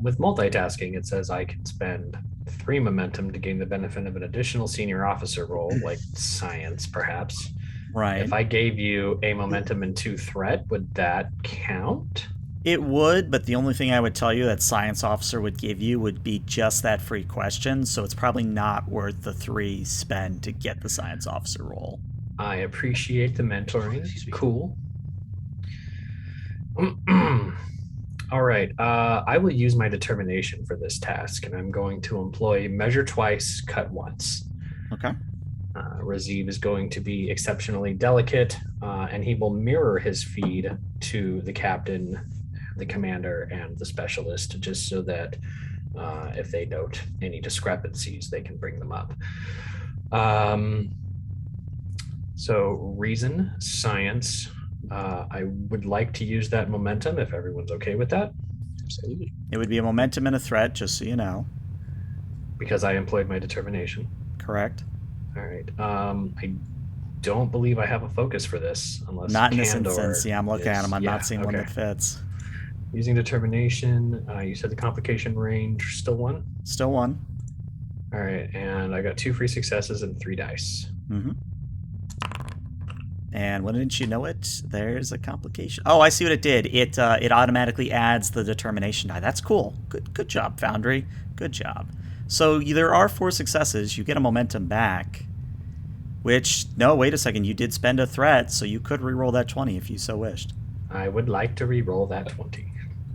With multitasking, it says I can spend 3 momentum to gain the benefit of an additional senior officer role, like science, perhaps. Right. If I gave you a momentum and 2 threat, would that count? It would, but the only thing I would tell you that science officer would give you would be just that free question, so it's probably not worth the 3 spend to get the science officer role. I appreciate the mentoring. Cool. All right. I will use my determination for this task, and I'm going to employ measure twice, cut once. Okay. Razib is going to be exceptionally delicate, and he will mirror his feed to the captain, the commander, and the specialist, just so that if they note any discrepancies, they can bring them up. So reason, science. I would like to use that momentum if everyone's okay with that. Absolutely. It would be a momentum and a threat, just so you know. Because I employed my determination. Correct. All right. I don't believe I have a focus for this, unless not in this instance. Yeah, I'm looking at them. I'm not seeing one okay. that fits. Using determination. You said the complication range still 1? Still 1. All right, and I got 2 free successes and 3 dice. Mm-hmm. And wouldn't you know it, there's a complication. Oh, I see what it did. It automatically adds the determination die. That's cool. Good job, Foundry. Good job. So there are 4 successes. You get a momentum back, which, no, wait a second. You did spend a threat, so you could reroll that 20 if you so wished. I would like to reroll that 20.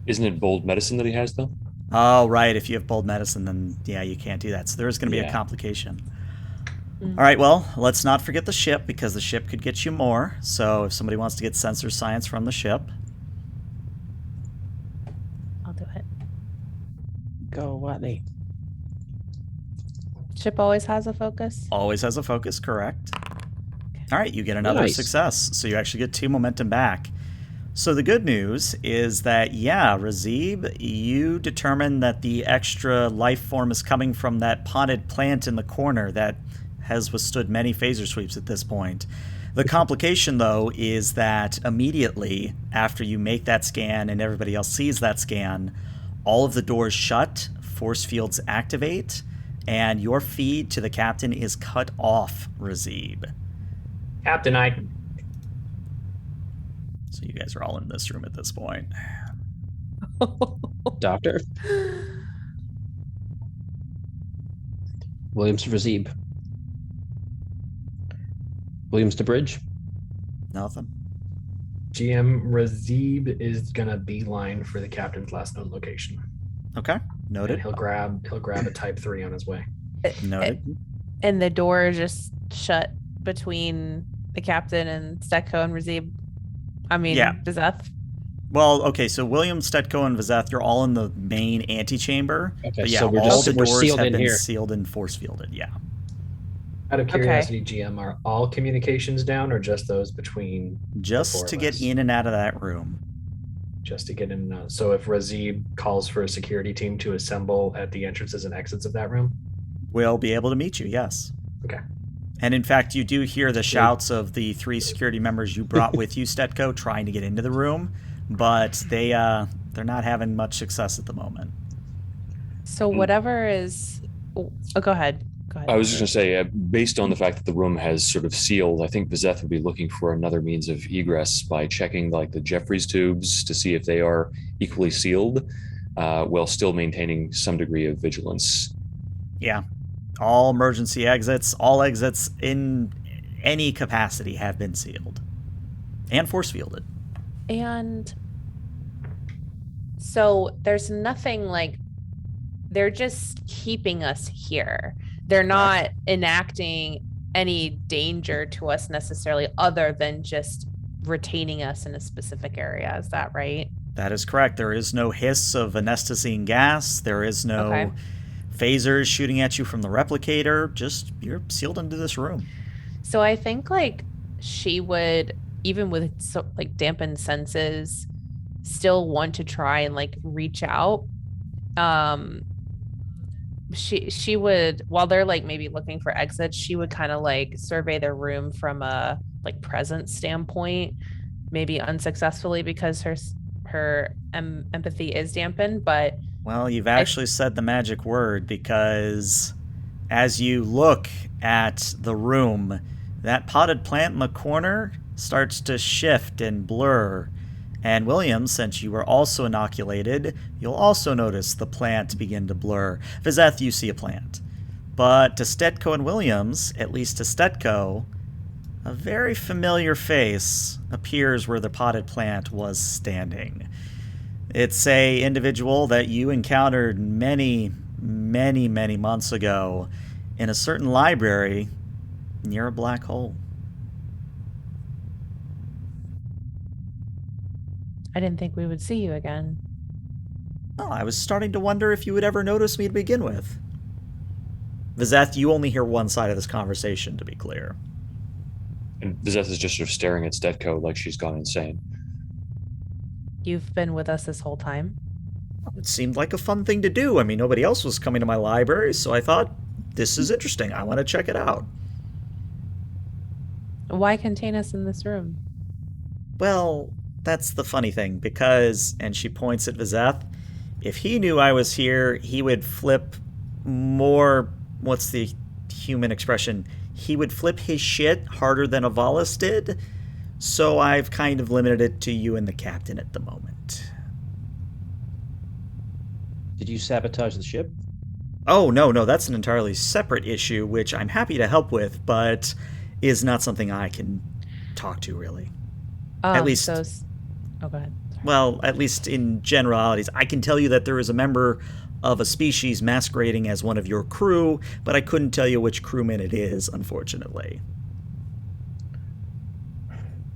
Isn't it bold medicine that he has, though? Oh, right. If you have bold medicine, then, yeah, you can't do that. So there is going to be a complication. All right, well, let's not forget the ship, because the ship could get you more. So if somebody wants to get sensor science from the ship. I'll do it. Go, Watney. Ship always has a focus. Always has a focus, correct. All right, you get another success. So you actually get 2 momentum back. So the good news is that, yeah, Razib, you determine that the extra life form is coming from that potted plant in the corner that has withstood many phaser sweeps at this point. The complication, though, is that immediately after you make that scan and everybody else sees that scan, all of the doors shut, force fields activate, and your feed to the captain is cut off, Razib. Captain, So you guys are all in this room at this point. Doctor. Williams to Razib. Williams to Bridge. Nothing. GM Razib is gonna beeline for the captain's last known location. Okay, noted. And he'll grab a type 3 on his way. Noted. And the door just shut between the captain and Stecco and Razib. I mean, Yeah. Zeth. Well, okay, so William, Stetko, and Vizeth, you're all in the main antechamber. Okay, But yeah, so we're all just the we're doors sealed have in been here. sealed and force fielded. Yeah. Out of Okay. curiosity, GM, are all communications down or just those between the four Just to of get us? in and out of that room. Just to get in and out. So if Razib calls for a security team to assemble at the entrances and exits of that room? We'll be able to meet you, yes. Okay. And in fact, you do hear the shouts of the 3 security members you brought with you, Stetko, trying to get into the room, but they're not having much success at the moment. So whatever is. Oh, go ahead. Go ahead. I was just going to say, based on the fact that the room has sort of sealed, I think Vizeth would be looking for another means of egress by checking like the Jeffries tubes to see if they are equally sealed, while still maintaining some degree of vigilance. Yeah. All emergency exits, all exits in any capacity have been sealed and force fielded. And so there's nothing like, they're just keeping us here. They're not enacting any danger to us necessarily, other than just retaining us in a specific area. Is that right? That is correct. There is no hiss of anesthetizing gas. There is no Okay. phasers shooting at you from the replicator. Just, you're sealed into this room. So I think like she would, even with like dampened senses, still want to try and like reach out. She would, while they're like maybe looking for exits, she would kind of like survey the room from a like presence standpoint, maybe unsuccessfully because her empathy is dampened. But Well, you've actually said the magic word, because as you look at the room, that potted plant in the corner starts to shift and blur. And William, since you were also inoculated, you'll also notice the plant begin to blur. Vizeth, you see a plant. But to Stetko and Williams, at least to Stetko, a very familiar face appears where the potted plant was standing. It's a individual that you encountered many, many, many months ago in a certain library near a black hole. I didn't think we would see you again. Well, I was starting to wonder if you would ever notice me to begin with. Vizeth, you only hear one side of this conversation, to be clear. And Vizeth is just sort of staring at Stetko like she's gone insane. You've been with us this whole time? It seemed like a fun thing to do. I mean, nobody else was coming to my library, so I thought, this is interesting. I want to check it out. Why contain us in this room? Well, that's the funny thing, because, and she points at Vizeth, if he knew I was here, he would flip more, what's the human expression? He would flip his shit harder than Avalis did, so I've kind of limited it to you and the captain at the moment. Did you sabotage the ship? Oh, no, that's an entirely separate issue, which I'm happy to help with, but is not something I can talk to, really. At least... Oh, go ahead. Sorry. Well, at least in generalities. I can tell you that there is a member of a species masquerading as one of your crew, but I couldn't tell you which crewman it is, unfortunately.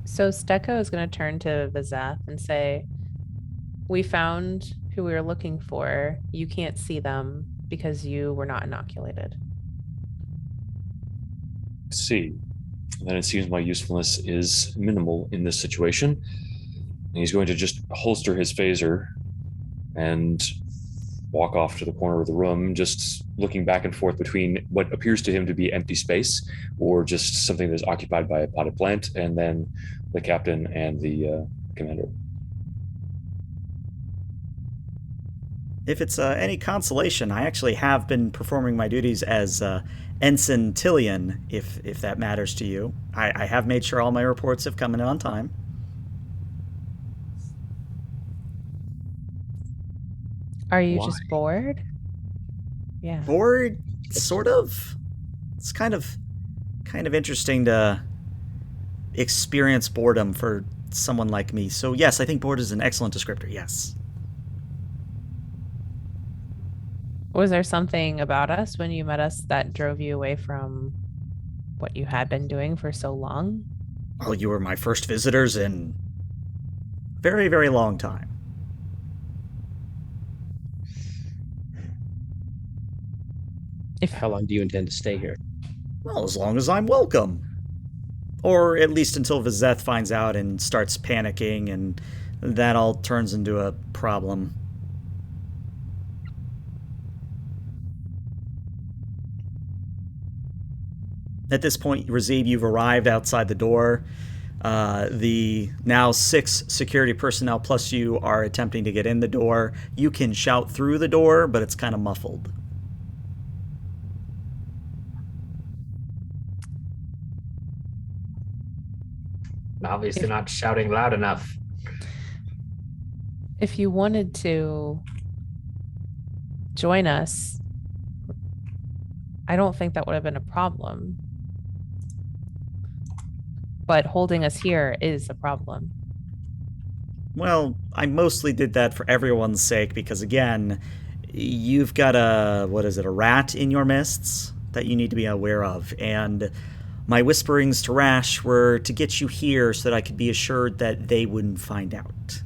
So Stetko is going to turn to Vizeth and say, we found who we were looking for. You can't see them because you were not inoculated. See, then it seems my usefulness is minimal in this situation. And he's going to just holster his phaser and walk off to the corner of the room, just looking back and forth between what appears to him to be empty space or just something that's occupied by a potted plant, and then the captain and the commander. If it's any consolation, I actually have been performing my duties as Ensign Tillian, if that matters to you. I have made sure all my reports have come in on time. Are you Why? just bored? Yeah. Bored, sort of. It's kind of interesting to experience boredom for someone like me. So yes, I think bored is an excellent descriptor. Yes. Was there something about us when you met us that drove you away from what you had been doing for so long? Well, you were my first visitors in Very, very long time. How long do you intend to stay here? Well, as long as I'm welcome. Or at least until Vizeth finds out and starts panicking, and that all turns into a problem. At this point, Razib, you've arrived outside the door. The now 6 security personnel plus you are attempting to get in the door. You can shout through the door, but it's kind of muffled. Obviously not shouting loud enough. If you wanted to join us, I don't think that would have been a problem. But holding us here is a problem. Well, I mostly did that for everyone's sake because, again, you've got a rat in your midst that you need to be aware of. And my whisperings to Rash were to get you here so that I could be assured that they wouldn't find out.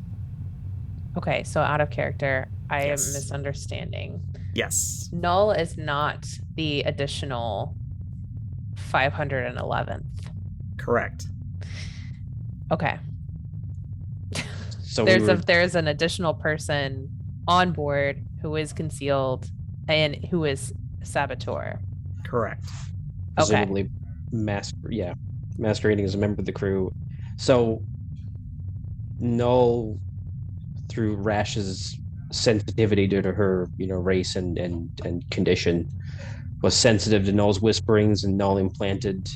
Okay, so out of character, I Yes. am misunderstanding. Yes. Null is not the additional 511th. Correct. Okay. So There's an additional person on board who is concealed and who is saboteur. Correct. presumably masquerading as a member of the crew. So Null, through Rash's sensitivity due to her, race and condition, was sensitive to Null's whisperings, and Null implanted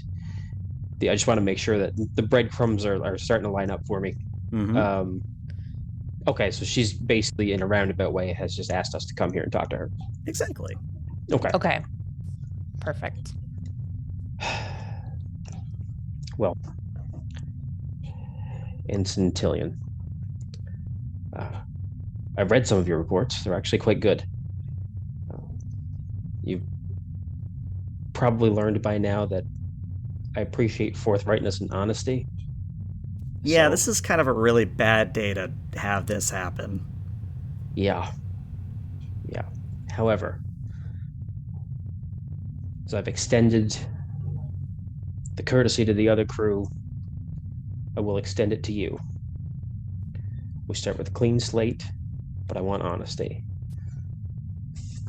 I just want to make sure that the breadcrumbs are starting to line up for me. Mm-hmm. Okay, so she's basically, in a roundabout way, has just asked us to come here and talk to her. Exactly. Okay. Perfect. Well, in Centillion, I've read some of your reports. They're actually quite good. You've probably learned by now that I appreciate forthrightness and honesty. Yeah, So- this is kind of a really bad day to have this happen. Yeah. However, as I've extended the courtesy to the other crew, I will extend it to you. We start with a clean slate, but I want honesty.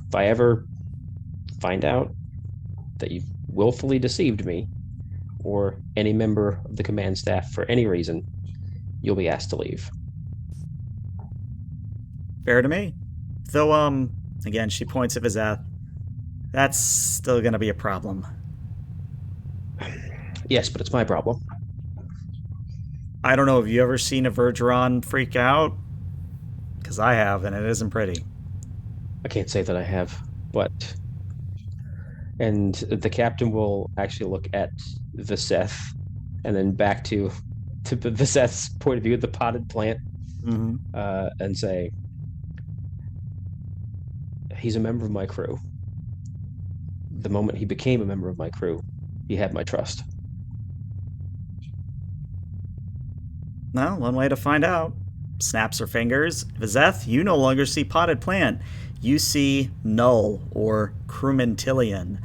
If I ever find out that you've willfully deceived me or any member of the command staff for any reason, you'll be asked to leave. Fair to me. Though, again, she points at Vizeth. That's still going to be a problem. Yes, but it's my problem. I don't know, have you ever seen a Vergeron freak out? Because I have, and it isn't pretty. I can't say that I have, but... And the captain will actually look at Viseth and then back to Viseth's point of view of the potted plant, Mm-hmm. and say, he's a member of my crew. The moment he became a member of my crew, he had my trust. Well, one way to find out. Snaps her fingers. Vizeth, you no longer see potted plant. You see Null, or Crumentillion.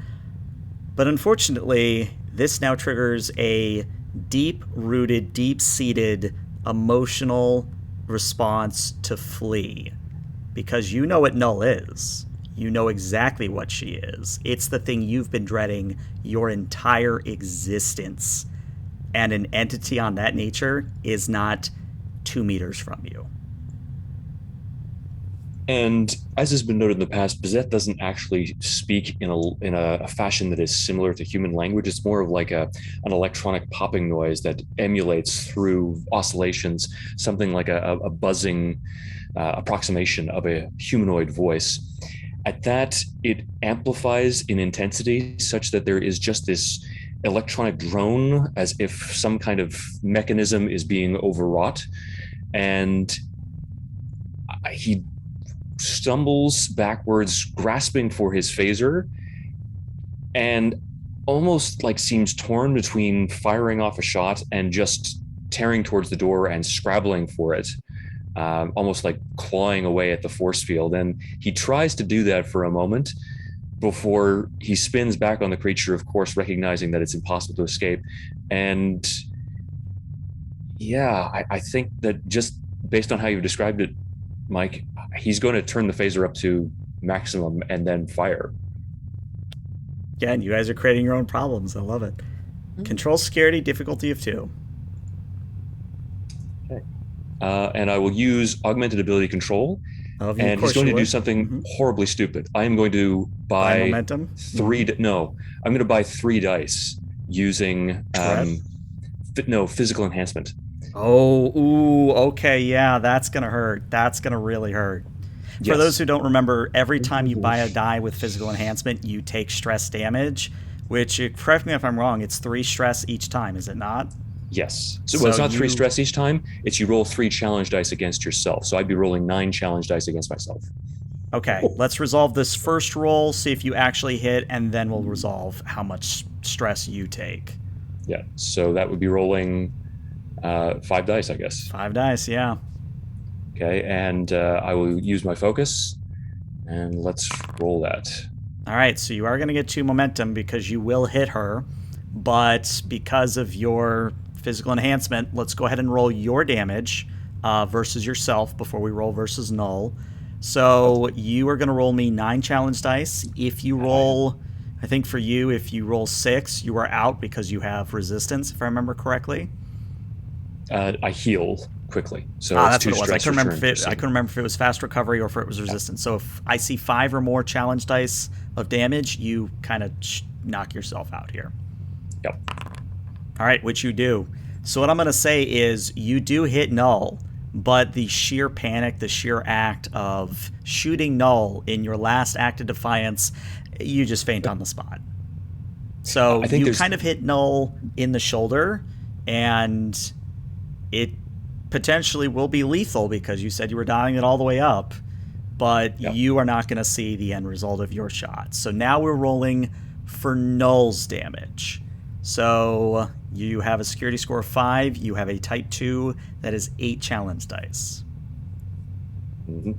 But unfortunately, this now triggers a deep-rooted, deep-seated emotional response to flee. Because you know what Null is. You know exactly what she is. It's the thing you've been dreading your entire existence. And an entity on that nature is not 2 meters from you. And as has been noted in the past, Bizet doesn't actually speak in a fashion that is similar to human language. It's more of like an electronic popping noise that emulates through oscillations, something like a buzzing approximation of a humanoid voice. At that, it amplifies in intensity such that there is just this electronic drone, as if some kind of mechanism is being overwrought. And he stumbles backwards, grasping for his phaser, and almost like seems torn between firing off a shot and just tearing towards the door and scrabbling for it. almost like clawing away at the force field. And he tries to do that for a moment before he spins back on the creature, of course, recognizing that it's impossible to escape. And yeah, I think that just based on how you've described it, Mike, he's going to turn the phaser up to maximum and then fire. Again, you guys are creating your own problems. I love it. Control security, difficulty of 2. Okay. And I will use augmented ability control. And he's going to do something horribly stupid. I am going to buy momentum. No, I'm going to buy 3 dice using physical enhancement. Oh, ooh, okay, yeah, that's gonna hurt. That's gonna really hurt. Yes. For those who don't remember, every time you buy a die with physical enhancement, you take stress damage. Which, correct me if I'm wrong, it's 3 stress each time, is it not? Yes. So it's not 3 stress each time. It's you roll 3 challenge dice against yourself. So I'd be rolling 9 challenge dice against myself. Okay, let's resolve this first roll, see if you actually hit, and then we'll resolve how much stress you take. Yeah, so that would be rolling 5 dice, I guess. 5 dice, yeah. Okay, and I will use my focus, and let's roll that. All right, so you are going to get 2 momentum because you will hit her, but because of your physical enhancement, let's go ahead and roll your damage versus yourself before we roll versus null. So you are going to roll me 9 challenge dice. If you roll, I think for you, if you roll 6, you are out because you have resistance, if I remember correctly. I heal quickly. So that's it's 2 what it was. I stress couldn't remember if it was fast recovery or if it was resistance. So if I see 5 or more challenge dice of damage, you kind of knock yourself out here. Yep. All right, which you do. So what I'm going to say is you do hit null, but the sheer panic, the sheer act of shooting null in your last act of defiance, you just faint on the spot. So you kind of hit null in the shoulder, and it potentially will be lethal because you said you were dialing it all the way up, but you are not going to see the end result of your shot. So now we're rolling for null's damage. So you have a security score of 5. You have a type 2 that is 8 challenge dice. Mm-hmm.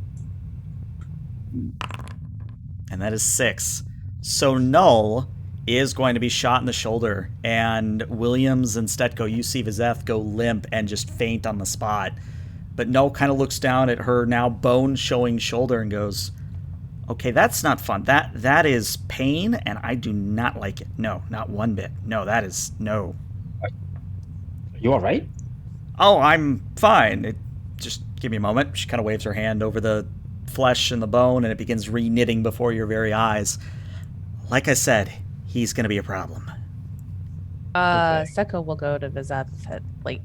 And that is 6. So null is going to be shot in the shoulder, and Williams and Stetko, you see Vizeth go limp and just faint on the spot. But Null kind of looks down at her now bone-showing shoulder and goes, okay, that's not fun. That is pain, and I do not like it. No, not one bit. No, that is no. Are you all right? Oh, I'm fine. Just give me a moment. She kind of waves her hand over the flesh and the bone, and it begins re-knitting before your very eyes. Like I said, he's going to be a problem. Okay. Seko will go to Vizeth,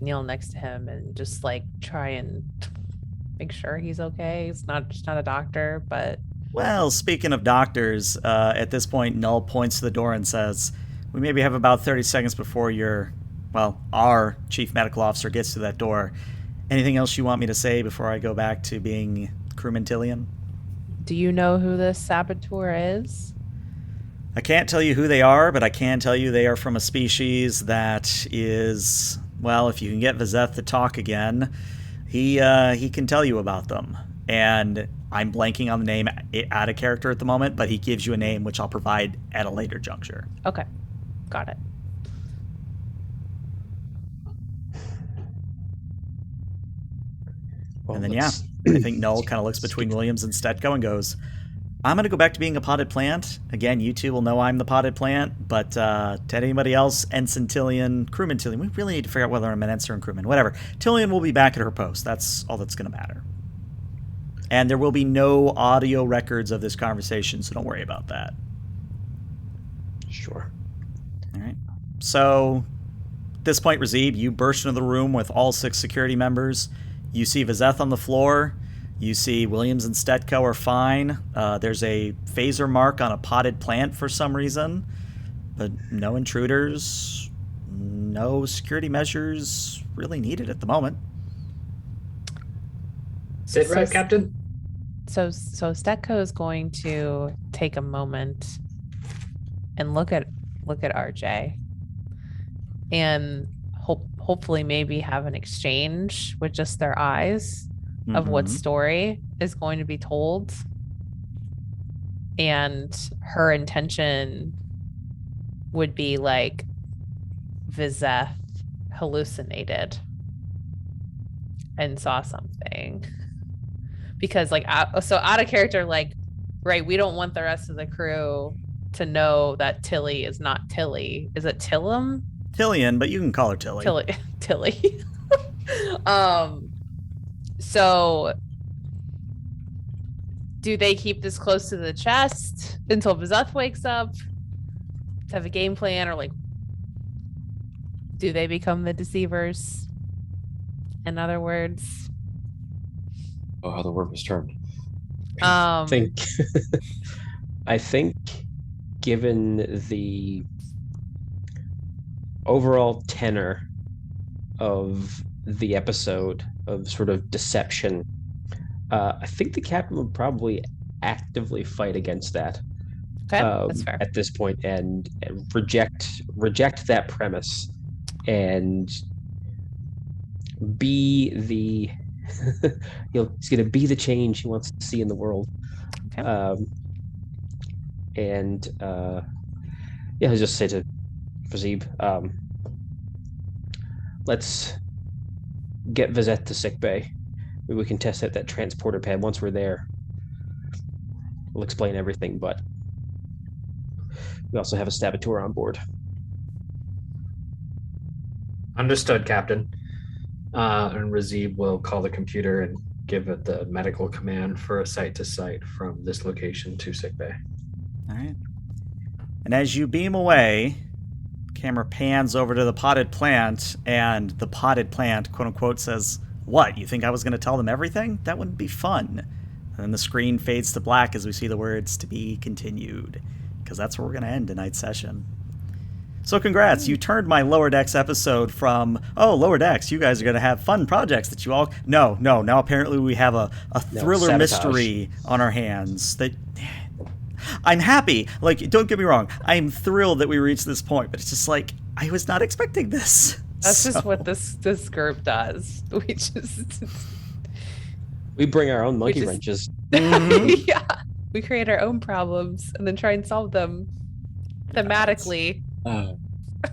kneel next to him and just try and make sure he's okay. He's not a doctor, but... Well, speaking of doctors, at this point, Null points to the door and says, we maybe have about 30 seconds before our chief medical officer gets to that door. Anything else you want me to say before I go back to being crewman Tillian? Do you know who this saboteur is? I can't tell you who they are, but I can tell you they are from a species that is, well, if you can get Vizeth to talk again, he can tell you about them. And I'm blanking on the name out of character at the moment, but he gives you a name which I'll provide at a later juncture. Okay, got it. Well, and then, I think Null kind of looks between Williams and Stetko and goes, I'm going to go back to being a potted plant. Again, you two will know I'm the potted plant, but to anybody else, Ensign Tillian, Crewman Tillian, we really need to figure out whether I'm an ensign or crewman, whatever. Tillian will be back at her post. That's all that's going to matter. And there will be no audio records of this conversation, so don't worry about that. Sure. All right. So, at this point, Razib, you burst into the room with all 6 security members. You see Vizeth on the floor. You see Williams and Stetko are fine. There's a phaser mark on a potted plant for some reason, but no intruders, no security measures really needed at the moment. Sit right, Captain. So Stetko is going to take a moment and look at RJ and hopefully maybe have an exchange with just their eyes of what Mhm. story is going to be told. And her intention would be like Vizeth hallucinated and saw something. Because like so out of character, like, right, we don't want the rest of the crew to know that Tilly is not Tilly. Is it Tillum? Tillian, but you can call her Tilly. Tilly. So do they keep this close to the chest until Vizeth wakes up to have a game plan, or like do they become the deceivers? In other words, Oh, how the work was turned. I think I think given the overall tenor of the episode of sort of deception, I think the captain would probably actively fight against that okay, that's fair. at this point, and reject that premise and be the he's going to be the change he wants to see in the world. Okay. I'll just say to Razib, let's get Vizeth to sickbay. Maybe we can test out that transporter pad. Once we're there, we'll explain everything, but we also have a saboteur on board. Understood, Captain. And Razib will call the computer and give it the medical command for a site-to-site from this location to sickbay. All right. And as you beam away, camera pans over to the potted plant, and the potted plant, quote unquote, says, "What? You think I was going to tell them everything? That wouldn't be fun." And then the screen fades to black as we see the words "to be continued," because that's where we're going to end tonight's session. So congrats, you turned my Lower Decks episode from, oh, Lower Decks, you guys are going to have fun projects that you all... No, now apparently we have a thriller sabotage. mystery on our hands that... I'm happy. Like, don't get me wrong. I'm thrilled that we reached this point, but it's just like, I was not expecting this. That's just what this group does. We bring our own monkey just- wrenches. Mhm. Yeah, we create our own problems and then try and solve them thematically. And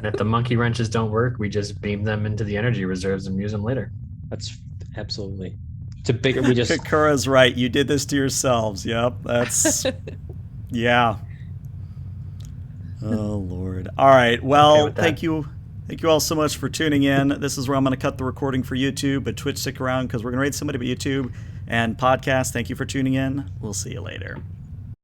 if the monkey wrenches don't work, we just beam them into the energy reserves and use them later. That's absolutely. It's a bigger. We just Kakura's right. You did this to yourselves. Yep, that's... Yeah. Oh, Lord. All right. Well, Okay with that. thank you. Thank you all so much for tuning in. This is where I'm going to cut the recording for YouTube, but Twitch, stick around because we're going to raid somebody, but YouTube and podcast. Thank you for tuning in. We'll see you later.